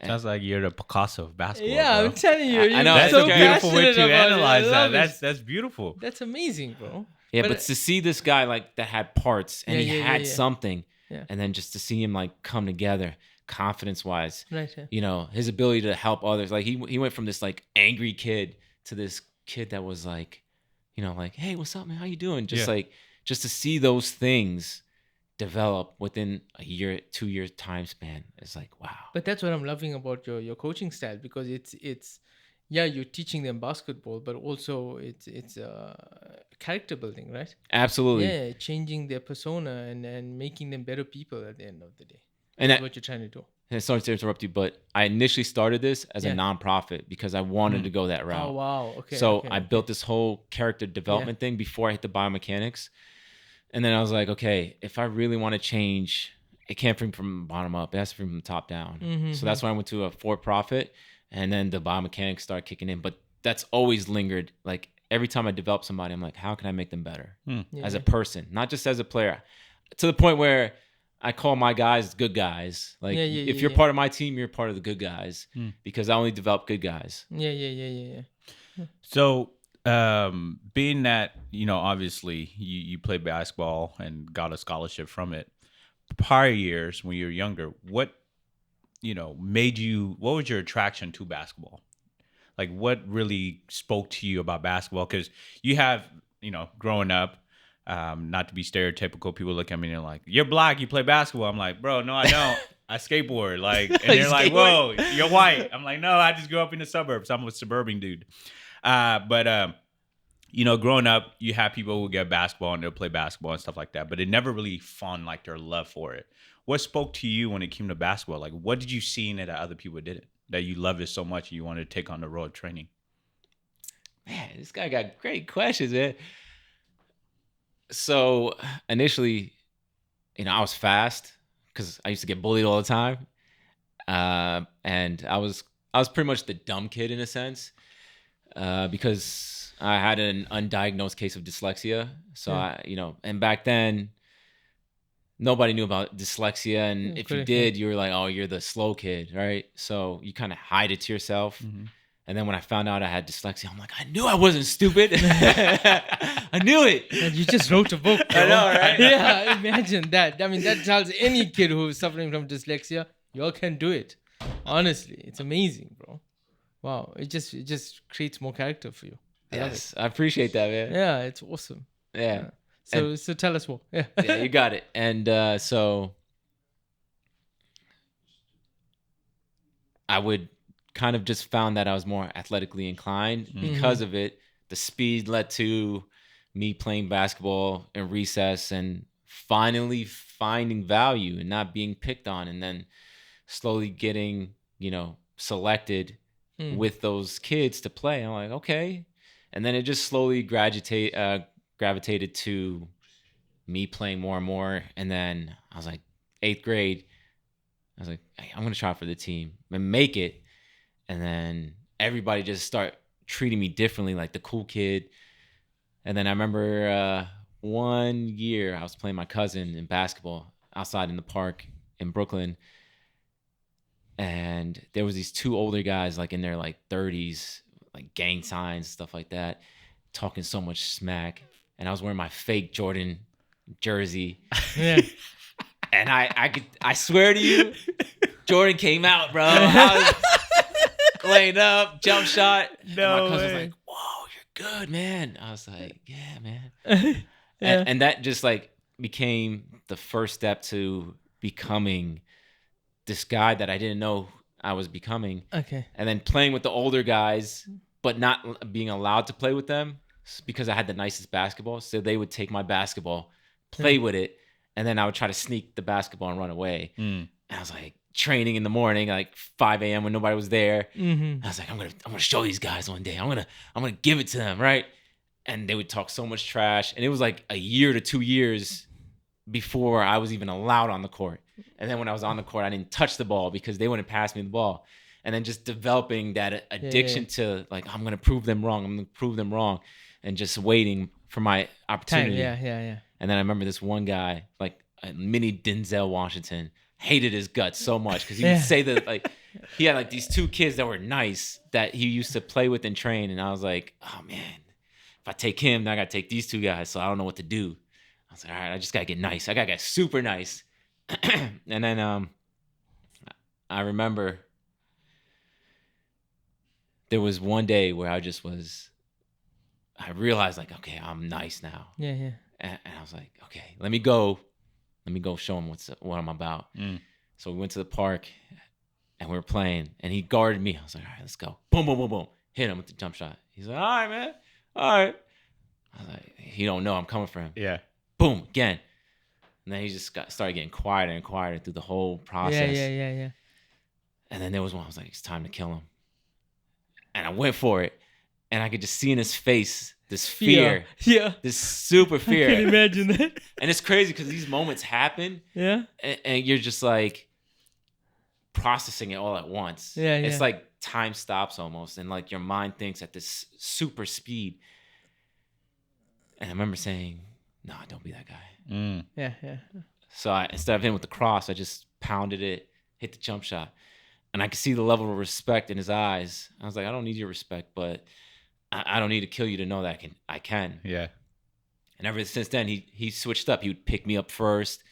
Sounds like you're the Picasso of basketball. Yeah, bro. I'm telling you. I know, That's so a beautiful way passionate to about it. analyze I that. love it. That's beautiful. That's amazing, bro. Yeah, but to see this guy like that had parts and he had yeah. something, Yeah. and then just to see him like come together confidence wise, Right. Yeah. His ability to help others. Like he went from this like angry kid to this kid that was like, like, hey, what's up, man? How you doing? Just like, just to see those things develop within a year, 2 years time span. It's like, wow. But that's what I'm loving about your coaching style, because it's you're teaching them basketball, but also it's character building, right? Absolutely. Yeah, changing their persona and making them better people at the end of the day. And That's what you're trying to do. and sorry to interrupt you, but I initially started this as a Yeah. nonprofit because I wanted to go that route. Oh wow, okay. So okay, I built this whole character development thing before I hit the biomechanics. And then I was like, okay, if I really want to change, it can't be from bottom up. It has to be from the top down. So that's why I went to a for-profit, and then the biomechanics started kicking in. But that's always lingered. Like every time I develop somebody, I'm like, how can I make them better as a person, not just as a player? To the point where I call my guys good guys. Like if you're part of my team, you're part of the good guys because I only develop good guys. Yeah. So, being that, obviously you played basketball and got a scholarship from it, prior years when you were younger, what was your attraction to basketball? Like what really spoke to you about basketball? Because you have, growing up, not to be stereotypical, people look at me and they're like, you're black, you play basketball. I'm like, bro, no, I don't. I skateboard. Like, and they're like, whoa, you're white. I'm like, no, I just grew up in the suburbs. I'm a suburban dude. But growing up, you have people who get basketball and they'll play basketball and stuff like that, but it never really found like their love for it. What spoke to you when it came to basketball? Like, what did you see in it that other people didn't, that you loved it so much and you wanted to take on the road training? Man, this guy got great questions, man. So initially, I was fast because I used to get bullied all the time. And I was pretty much the dumb kid in a sense, because I had an undiagnosed case of dyslexia. So and back then nobody knew about dyslexia. And if you did, you were like, oh, you're the slow kid, right? So you kind of hide it to yourself. And then when I found out I had dyslexia, I'm like, I knew I wasn't stupid. I knew it. And you just wrote a book. Bro. I know, right? Yeah, imagine that. I mean, that tells any kid who's suffering from dyslexia, y'all can do it. Honestly, it's amazing, bro. Wow, it just creates more character for you. Yes, I appreciate that, man. Yeah, it's awesome. Yeah. So tell us more. Yeah. Yeah, you got it. And so I would kind of just found that I was more athletically inclined because of it. The speed led to me playing basketball in recess and finally finding value and not being picked on, and then slowly getting, selected with those kids to play. I'm like, okay. And then it just slowly gravitated to me playing more and more. And then I was like, 8th grade, I was like, hey, I'm going to try for the team and make it. And then everybody just start treating me differently, like the cool kid. And then I remember one year I was playing my cousin in basketball outside in the park in Brooklyn. And there was these 2 older guys, like in their like 30s, like gang signs, stuff like that, talking so much smack. And I was wearing my fake Jordan jersey. Yeah. And I swear to you, Jordan came out, bro. I was laying up, jump shot. No and my cousin was way. like, whoa, you're good, man. I was like, yeah, man. And that just like became the first step to becoming this guy that I didn't know I was becoming. Okay. And then playing with the older guys, but not being allowed to play with them because I had the nicest basketball. So they would take my basketball, play with it, and then I would try to sneak the basketball and run away. And I was like training in the morning, like 5 a.m. when nobody was there. I was like, I'm gonna show these guys one day. I'm gonna give it to them, right? And they would talk so much trash. And it was like a year to 2 years before I was even allowed on the court. And then when I was on the court, I didn't touch the ball because they wouldn't pass me the ball. And then just developing that addiction to like, I'm going to prove them wrong. And just waiting for my opportunity. Yeah. And then I remember this one guy, like a mini Denzel Washington, hated his guts so much because he would say that like he had like these 2 kids that were nice that he used to play with and train. And I was like, oh man, if I take him, then I got to take these 2 guys. So I don't know what to do. I was like, all right, I just got to get nice. I got to get super nice. And then I remember there was one day where I realized like, okay, I'm nice now. Yeah. And I was like, okay, let me go show him what I'm about. So we went to the park and we were playing and he guarded me. I was like, all right, let's go. Boom, boom, boom, boom. Hit him with the jump shot. He's like, all right, man. All right. I was like, he don't know I'm coming for him. Yeah. Boom, again. And then he just started getting quieter and quieter through the whole process. Yeah. And then there was one, I was like, it's time to kill him. And I went for it. And I could just see in his face this fear. Yeah. This super fear. I can imagine that. And it's crazy because these moments happen. Yeah. And you're just like processing it all at once. Yeah. It's like time stops almost. And like your mind thinks at this super speed. And I remember saying, no, don't be that guy. Yeah. So instead of hitting with the cross, I just pounded it, hit the jump shot. And I could see the level of respect in his eyes. I was like, I don't need your respect, but I don't need to kill you to know that I can. Yeah. And ever since then, he switched up. He would pick me up first,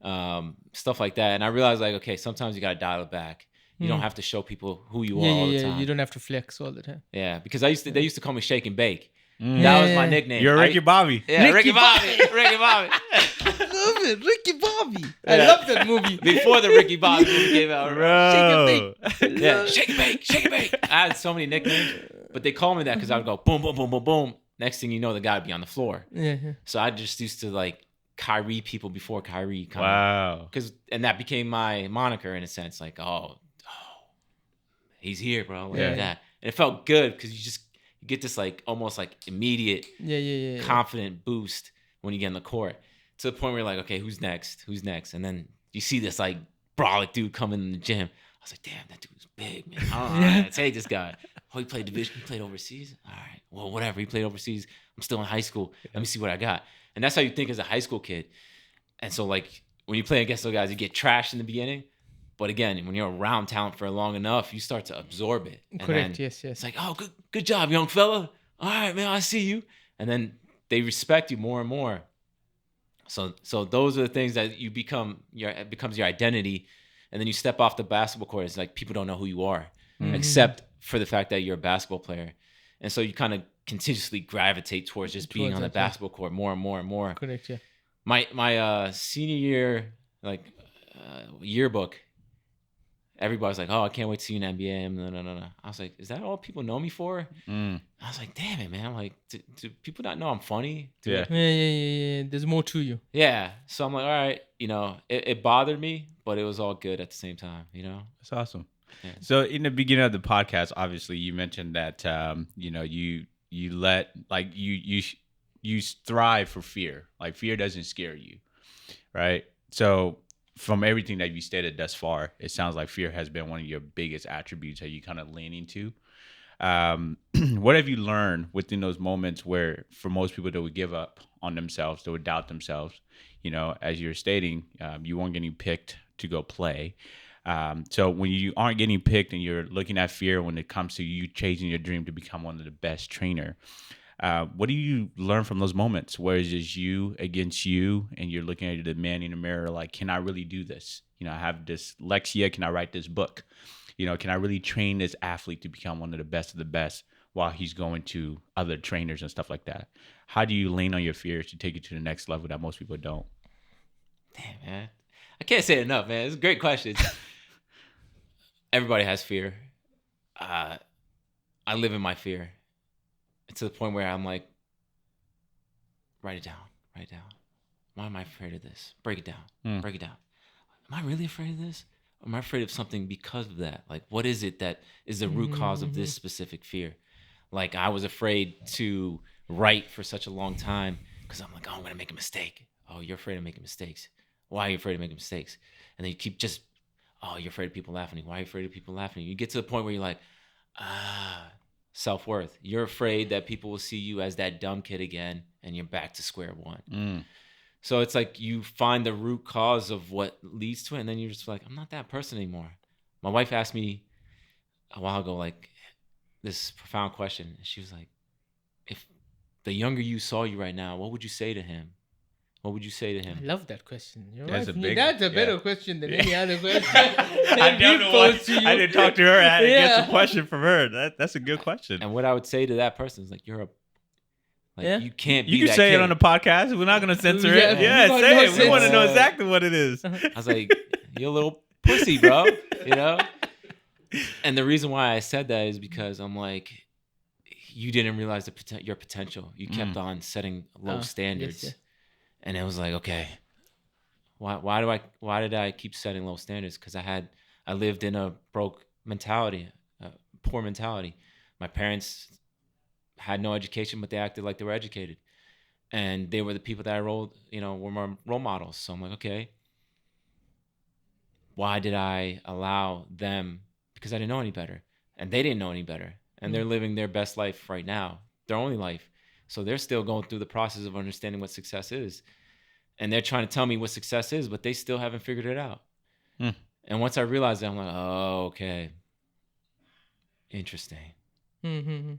stuff like that. And I realized like, okay, sometimes you got to dial it back. You don't have to show people who you are all the time. You don't have to flex all the time. Yeah, because they used to call me Shake and Bake. That was my nickname. You're Ricky Bobby. Yeah, Ricky Bobby. Ricky Bobby. I love it, Ricky Bobby. I love that movie. Before the Ricky Bobby movie came out. Bro. Yeah, Shake and Bake, Shake and Bake. I had so many nicknames, but they called me that because I would go boom, boom, boom, boom, boom. Next thing you know, the guy would be on the floor. Yeah. So I just used to like Kyrie people before Kyrie come. Wow. And that became my moniker in a sense. Like, oh, he's here, bro. Like that. And it felt good because you get this like almost like immediate, confident boost when you get in the court to the point where you're like, okay, who's next? And then you see this like brolic dude coming in the gym. I was like, damn, that dude's big, man. I gotta take this guy. Oh, he played division. He played overseas. All right, well, whatever. He played overseas. I'm still in high school. Let me see what I got. And that's how you think as a high school kid. And so like when you play against those guys, you get trashed in the beginning. But again, when you're around talent for long enough, you start to absorb it. And Correct. then Yes. it's like, oh, good job, young fella. All right, man, I see you. And then they respect you more and more. So those are the things that you it becomes your identity. And then you step off the basketball court. It's like people don't know who you are, except for the fact that you're a basketball player. And so you kind of continuously gravitate towards just being on the basketball court more and more and more. Correct. Yeah. My senior year yearbook, everybody's like, "Oh, I can't wait to see you in the NBA." No. I was like, "Is that all people know me for?" I was like, "Damn it, man!" I'm like, do people not know I'm funny? Yeah. There's more to you. Yeah. So I'm like, all right, it bothered me, but it was all good at the same time. That's awesome. Yeah. So in the beginning of the podcast, obviously you mentioned that you let like you thrive for fear. Like fear doesn't scare you, right? So from everything that you stated thus far, it sounds like fear has been one of your biggest attributes that you kind of lean into. What have you learned within those moments where, for most people, they would give up on themselves, they would doubt themselves? As you're stating, you weren't getting picked to go play. So when you aren't getting picked and you're looking at fear when it comes to you chasing your dream to become one of the best trainer, what do you learn from those moments where it's just you against you and you're looking at the man in the mirror like, can I really do this? I have dyslexia. Can I write this book? Can I really train this athlete to become one of the best while he's going to other trainers and stuff like that? How do you lean on your fears to take you to the next level that most people don't? Damn, man. I can't say it enough, man. It's a great question. Everybody has fear. I live in my fear. To the point where I'm like, write it down. Why am I afraid of this? Break it down. Break it down. Am I really afraid of this? Or am I afraid of something because of that? Like, what is it that is the root cause of this specific fear? Like, I was afraid to write for such a long time because I'm like, oh, I'm going to make a mistake. Oh, you're afraid of making mistakes. Why are you afraid of making mistakes? And then you keep just, oh, you're afraid of people laughing at you. Why are you afraid of people laughing at you? You get to the point where you're like, self-worth. You're afraid that people will see you as that dumb kid again, and you're back to square one. So it's like you find the root cause of what leads to it, and then you're just like, I'm not that person anymore. My wife asked me a while ago, like, this profound question. She was like, if the younger you saw you right now, what would you say to him? What would you say to him? I love that question. That's a better question than any other question. I didn't talk to her. I didn't get some question from her. That's a good question. And what I would say to that person is like, you can't be You can that say kid. it on the podcast. We're not going to censor it. Yeah, Say it. We no want to know sense. exactly what it is. I was like, you're a little pussy, bro. And the reason why I said that is because I'm like, you didn't realize your potential. You kept on setting low standards. Yes. And it was like, okay, why did I keep setting low standards? Because I lived in a broke mentality, poor mentality. My parents had no education, but they acted like they were educated, and they were the people that I were my role models. So I'm like, okay, why did I allow them? Because I didn't know any better, and they didn't know any better, and they're living their best life right now, their only life. So they're still going through the process of understanding what success is. And they're trying to tell me what success is, but they still haven't figured it out. And once I realized that, I'm like, oh, okay. Interesting. And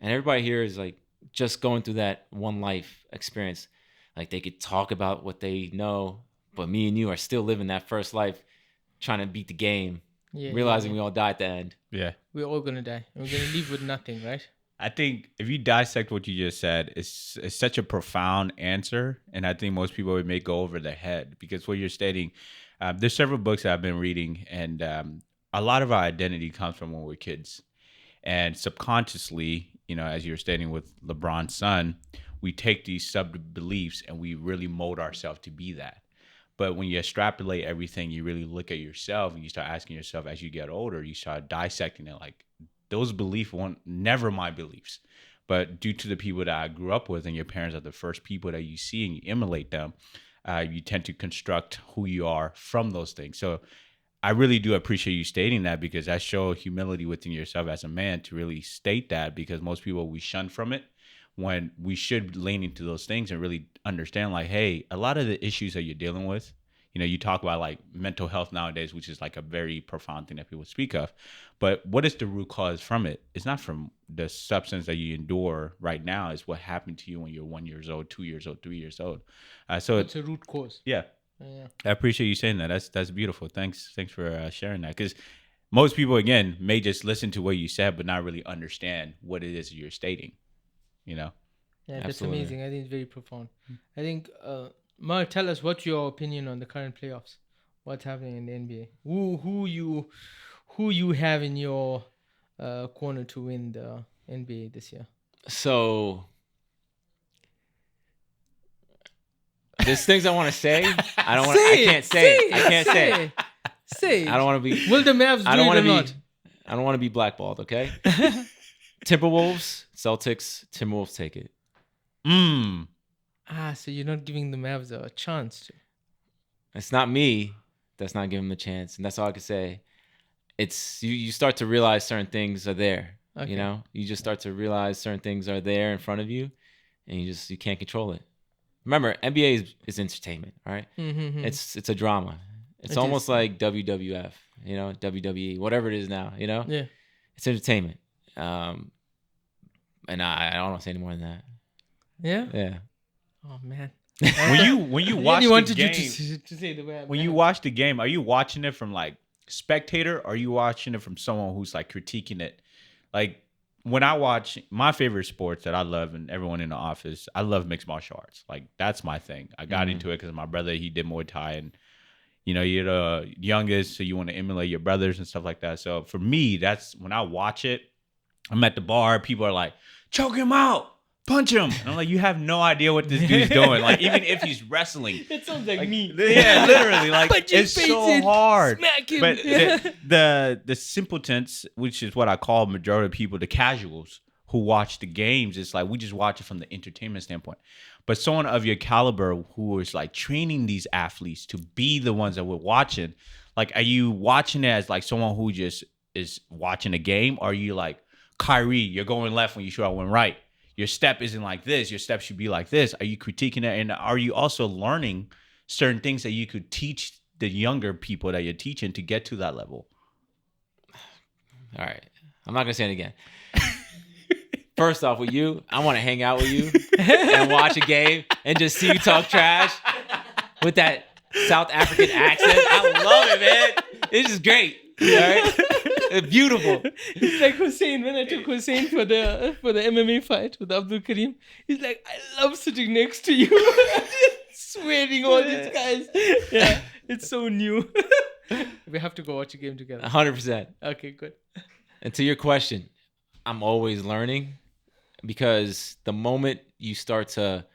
everybody here is like just going through that one life experience. Like they could talk about what they know, but me and you are still living that first life, trying to beat the game, realizing we all die at the end. Yeah. We're all going to die. We're going to leave with nothing, right? I think if you dissect what you just said, it's such a profound answer. And I think most people may go over their head because what you're stating, there's several books that I've been reading, and a lot of our identity comes from when we're kids. And subconsciously, as you're stating with LeBron's son, we take these sub-beliefs and we really mold ourselves to be that. But when you extrapolate everything, you really look at yourself and you start asking yourself as you get older, you start dissecting it like, those beliefs weren't never my beliefs, but due to the people that I grew up with and your parents are the first people that you see and you emulate them, you tend to construct who you are from those things. So I really do appreciate you stating that because that shows humility within yourself as a man to really state that, because most people, we shun from it when we should lean into those things and really understand like, hey, a lot of the issues that you're dealing with, you talk about like mental health nowadays, which is like a very profound thing that people speak of. But what is the root cause from it? It's not from the substance that you endure right now. It's what happened to you when you're 1 year old, 2 years old, 3 years old. So it's a root cause. Yeah. I appreciate you saying that. That's beautiful. Thanks for sharing that. Because most people, again, may just listen to what you said, but not really understand what it is you're stating. you know. Yeah, that's Absolutely. amazing. I think it's very profound. I think, Mar, tell us what's your opinion on the current playoffs. What's happening in the NBA? Who you have in your corner to win the NBA this year? So there's things I want to say. I don't want. I can't say it. I can't say it. Say I don't want to be. Will the Mavs do I don't it want or to be. not? I don't want to be blackballed. Okay. Timberwolves, Celtics. Timberwolves take it. So you're not giving the Mavs a chance to. It's not me that's not giving them a chance, and that's all I can say. It's you start to realize certain things are there. Okay. You know, you just start to realize certain things are there in front of you, and you can't control it. Remember, NBA is entertainment, all right? Mm-hmm. It's a drama. It's It almost is. like WWF, you know, WWE, whatever it is now, you know. Yeah. It's entertainment. And I don't want to say any more than that. Yeah. Yeah. Oh man. When you watch really the wanted game, you to say the way. when you watch the game, are you watching it from like spectator, or are you watching it from someone who's like critiquing it? Like when I watch my favorite sports that I love, and everyone in the office, I love mixed martial arts. Like that's my thing. I got into it because my brother, he did Muay Thai, and you know, you're the youngest, so you want to emulate your brothers and stuff like that. So for me, that's when I watch it. I'm at the bar, people are like, choke him out, punch him. And I'm like, you have no idea what this dude's doing. Like, even if he's wrestling. It sounds like me. Yeah, literally. Like, Punch his it's face so in, hard. smack him. But the simpletons, which is what I call majority of people, the casuals who watch the games, it's like we just watch it from the entertainment standpoint. But someone of your caliber who is like training these athletes to be the ones that we're watching, like, are you watching it as like someone who just is watching a game? Or are you like, Kyrie, you're going left when you should have went right? Your step isn't like this. Your step should be like this. Are you critiquing it? And are you also learning certain things that you could teach the younger people that you're teaching to get to that level? All right. I'm not going to say it again. First off, with you, I want to hang out with you and watch a game and just see you talk trash with that South African accent. I love it, man. It's just great. All right? It's beautiful. It's like Hussein, when I took Hussein for the MMA fight with Abdul Karim. He's like, I love sitting next to you. Swearing all these guys. Yeah, it's so new. We have to go watch a game together. 100%. Okay, good. And to your question, I'm always learning, because the moment you start to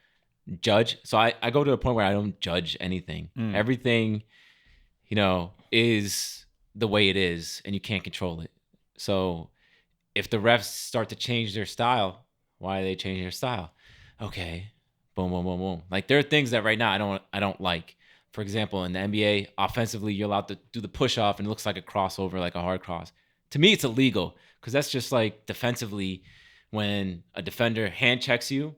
judge, so I go to a point where I don't judge anything. Everything, you know, is the way it is, and you can't control it. So if the refs start to change their style, why are they changing their style? Okay, boom, boom, boom, boom. Like, there are things that right now I don't like. For example, in the NBA, offensively, you're allowed to do the push off, and it looks like a crossover, like a hard cross. To me, it's illegal, because that's just like defensively, when a defender hand checks you,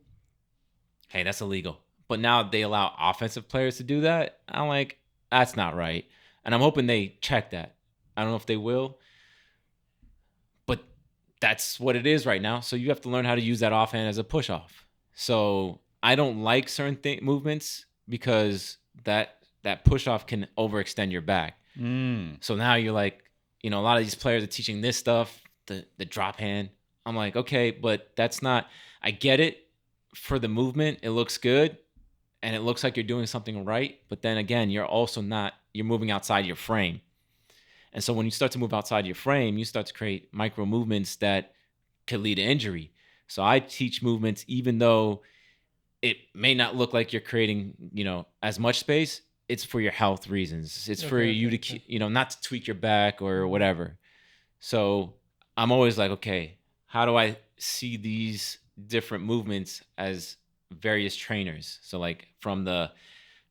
hey, that's illegal. But now they allow offensive players to do that. I'm like, that's not right. And I'm hoping they check that. I don't know if they will, but that's what it is right now. So you have to learn how to use that offhand as a push off. So I don't like certain movements, because that push off can overextend your back. So now you're like, you know, a lot of these players are teaching this stuff, the drop hand. I'm like, okay, but that's not, I get it for the movement. It looks good, and it looks like you're doing something right. But then again, you're moving outside your frame. And so when you start to move outside your frame, you start to create micro movements that could lead to injury. So I teach movements, even though it may not look like you're creating, you know, as much space. It's for your health reasons. It's for you to, you know, not to tweak your back or whatever. So I'm always like, okay, how do I see these different movements as various trainers? So like from the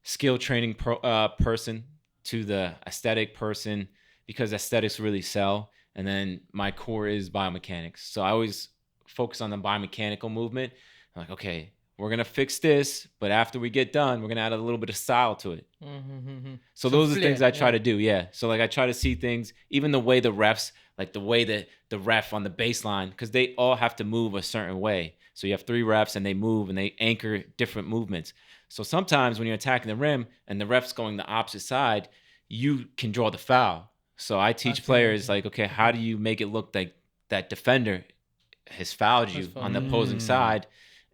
skill training person to the aesthetic person, because aesthetics really sell. And then my core is biomechanics. So I always focus on the biomechanical movement. I'm like, okay, we're going to fix this, but after we get done, we're going to add a little bit of style to it. So those are the things I try to do, yeah. So like I try to see things, even the way the refs, like the way that the ref on the baseline, because they all have to move a certain way. So you have 3 refs, and they move, and they anchor different movements. So sometimes when you're attacking the rim and the ref's going the opposite side, you can draw the foul. So I teach players like, okay, how do you make it look like that defender has fouled you on the opposing side?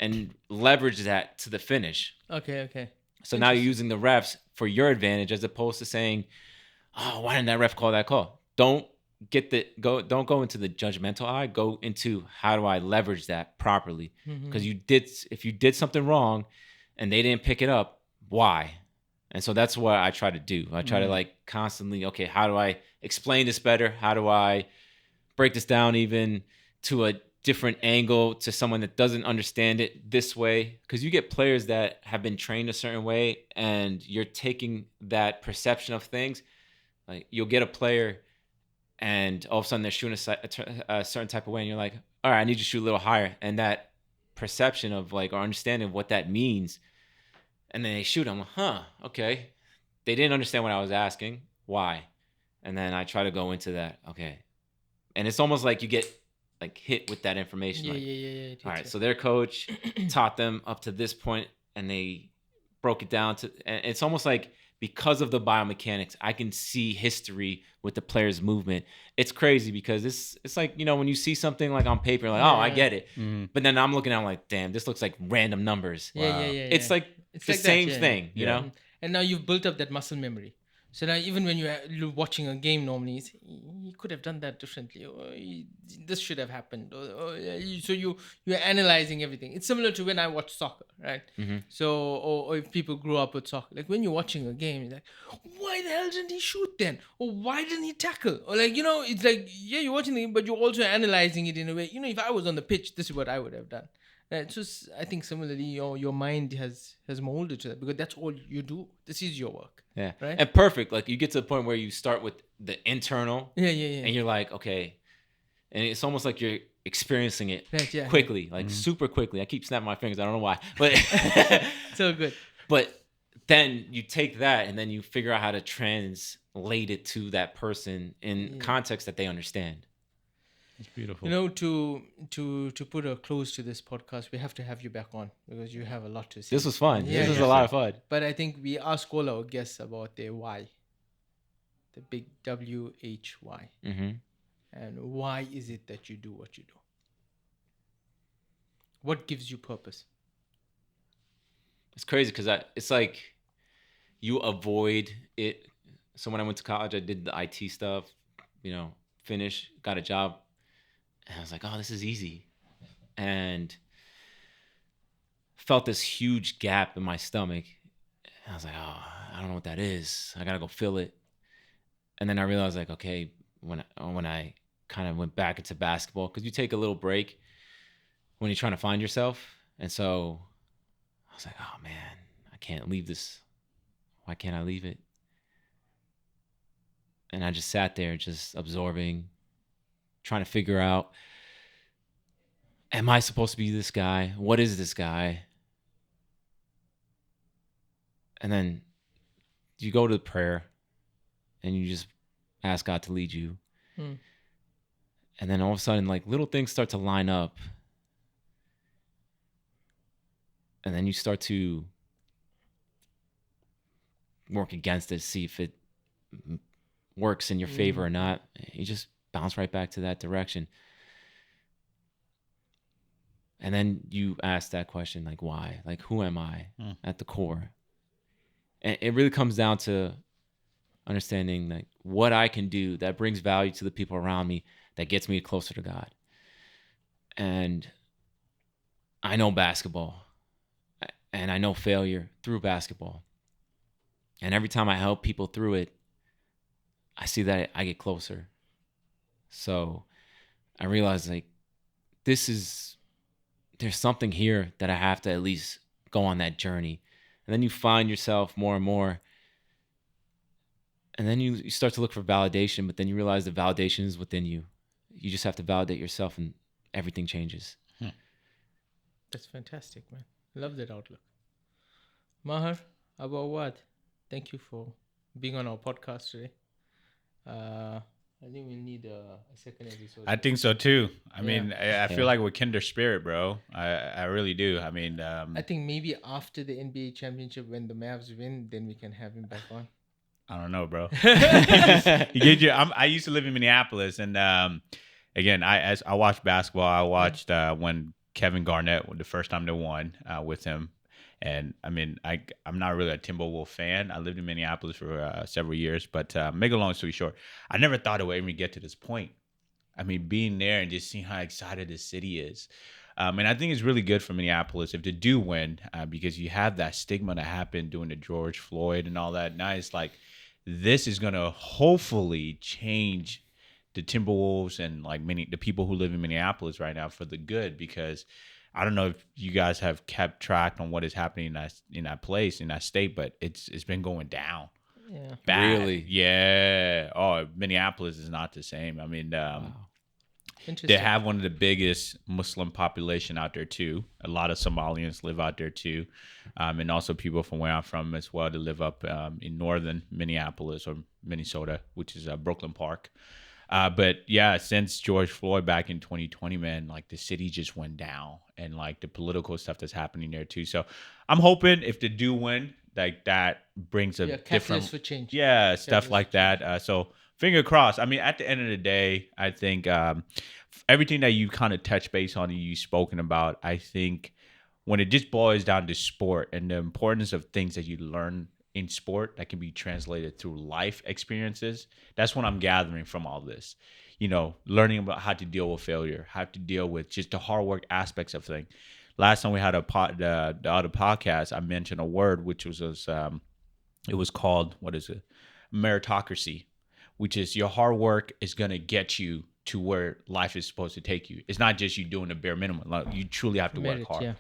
and leverage that to the finish. Okay. So now you're using the refs for your advantage as opposed to saying, "Oh, why didn't that ref call that call?" Don't go into the judgmental eye. Go into how do I leverage that properly? Because if you did something wrong and they didn't pick it up, why? And so that's what I try to do. I try to like constantly, okay, how do I explain this better? How do I break this down even to a different angle to someone that doesn't understand it this way? Because you get players that have been trained a certain way and you're taking that perception of things. Like you'll get a player and all of a sudden they're shooting a certain type of way and you're like, all right, I need you to shoot a little higher. And that perception of like, or understanding of what that means. And then they shoot. I'm like, okay. They didn't understand what I was asking. Why? And then I try to go into that. Okay. And it's almost like you get like hit with that information. Yeah. All right. So their coach taught them up to this point and they broke it down to, and it's almost like because of the biomechanics, I can see history with the player's movement. It's crazy because it's like, you know, when you see something like on paper, like, I get it. But then I'm looking at it like, damn, this looks like random numbers. Yeah. It's like it's the same thing, you know? And now you've built up that muscle memory. So now even when you're watching a game normally, you could have done that differently. Or this should have happened. So you're analyzing everything. It's similar to when I watch soccer, right? So, or if people grew up with soccer. Like when you're watching a game, you're like, why the hell didn't he shoot then? Or why didn't he tackle? Or like, you know, it's like, yeah, you're watching the game, but you're also analyzing it in a way. You know, if I was on the pitch, this is what I would have done. It's just, I think similarly, your mind has molded to that because that's all you do. This is your work. Yeah. Right. And perfect. Like you get to the point where you start with the internal. Yeah. And you're like, okay. And it's almost like you're experiencing it Right, quickly, like super quickly. I keep snapping my fingers. I don't know why. But so good. But then you take that and then you figure out how to translate it to that person in context that they understand. It's beautiful. You know, to put a close to this podcast, we have to have you back on because you have a lot to say. This was fun. This was a lot of fun. But I think we ask all our guests about their why, the big WHY. And why is it that you do what you do? What gives you purpose? It's crazy because it's like you avoid it. So when I went to college, I did the IT stuff, you know, finished, got a job. And I was like, oh, this is easy. And felt this huge gap in my stomach. And I was like, oh, I don't know what that is. I got to go fill it. And then I realized like, okay, when I kind of went back into basketball, because you take a little break when you're trying to find yourself. And so I was like, oh, man, I can't leave this. Why can't I leave it? And I just sat there just absorbing, trying to figure out, am I supposed to be this guy? What is this guy? And then you go to prayer and you just ask God to lead you. And then all of a sudden, like little things start to line up. And then you start to work against it, see if it works in your favor or not. You just bounce right back to that direction. And then you ask that question, like, why? Like, who am I at the core? And it really comes down to understanding like what I can do that brings value to the people around me, that gets me closer to God. And I know basketball, and I know failure through basketball. And every time I help people through it, I see that I get closer. So I realized like there's something here that I have to at least go on that journey. And then you find yourself more and more. And then you start to look for validation, but then you realize the validation is within you. You just have to validate yourself and everything changes. That's fantastic, man. Love that outlook. Maher Abuawad, thank you for being on our podcast today. I think we'll need a second episode. I think so too. I mean, I feel like we're kindred spirit, bro. I really do. I mean, I think maybe after the NBA championship, when the Mavs win, then we can have him back on. I don't know, bro. I used to live in Minneapolis, and again, I watched basketball. I watched when Kevin Garnett the first time they won with him. And I mean, I'm not really a Timberwolves fan. I lived in Minneapolis for several years, but make a long story short, I never thought it would even get to this point. I mean, being there and just seeing how excited the city is. And I think it's really good for Minneapolis if they do win, because you have that stigma that happened during the George Floyd and all that. Now it's like this is going to hopefully change the Timberwolves and like the people who live in Minneapolis right now for the good, because I don't know if you guys have kept track on what is happening in that place, in that state, but it's been going down. Yeah. Bad. Really? Yeah. Oh, Minneapolis is not the same. I mean, Interesting. they have one of the biggest Muslim population out there too. A lot of Somalians live out there too, and also people from where I'm from as well. They live up in northern Minneapolis or Minnesota, which is Brooklyn Park. But yeah, since George Floyd back in 2020, man, like the city just went down, and like the political stuff that's happening there too. So I'm hoping if they do win, like that brings a catalyst different, for change. yeah, stuff Catalyst like for change. that. So finger crossed. I mean, at the end of the day, I think everything that you kind of touch base on and you've spoken about, I think when it just boils down to sport and the importance of things that you learn in sport that can be translated through life experiences, that's what I'm gathering from all this. You know, learning about how to deal with failure, how to deal with just the hard work aspects of things. Last time we had the other podcast, I mentioned a word which was it was called, what is it? Meritocracy, which is your hard work is gonna get you to where life is supposed to take you. It's not just you doing the bare minimum. Like, you truly have to work Merit, hard.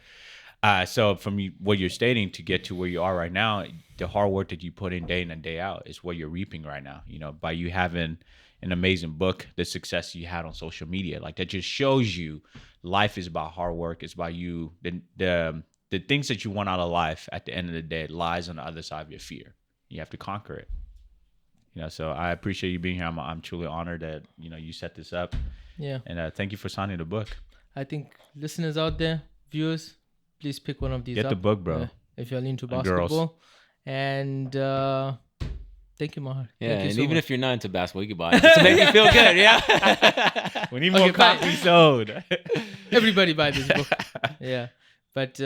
yeah. So from what you're stating, to get to where you are right now, the hard work that you put in day in and day out is what you're reaping right now. You know, by you having an amazing book, the success you had on social media, like that just shows you life is about hard work. It's about you. The things that you want out of life at the end of the day lies on the other side of your fear. You have to conquer it. You know, so I appreciate you being here. I'm truly honored that, you know, you set this up. Yeah. And thank you for signing the book. I think listeners out there, viewers, please pick one of these Get up. the book, bro. If you're into And girls. basketball. And thank you, Maher. Yeah, Thank you and so even much. if you're not into basketball, you can buy it just to make you feel good. Yeah. We need more Okay, bye. copies sold. Everybody buy this book. Yeah. But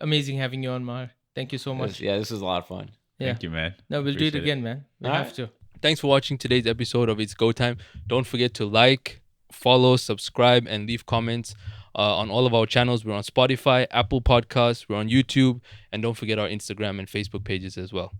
amazing having you on, Maher. Thank you so much. Yeah, this was a lot of fun. Yeah. Thank you, man. No, we'll do it Appreciate again, man. We All have right. to. Thanks for watching today's episode of It's Go Time. Don't forget to like, follow, subscribe, and leave comments on all of our channels. We're on Spotify, Apple Podcasts, we're on YouTube, and don't forget our Instagram and Facebook pages as well.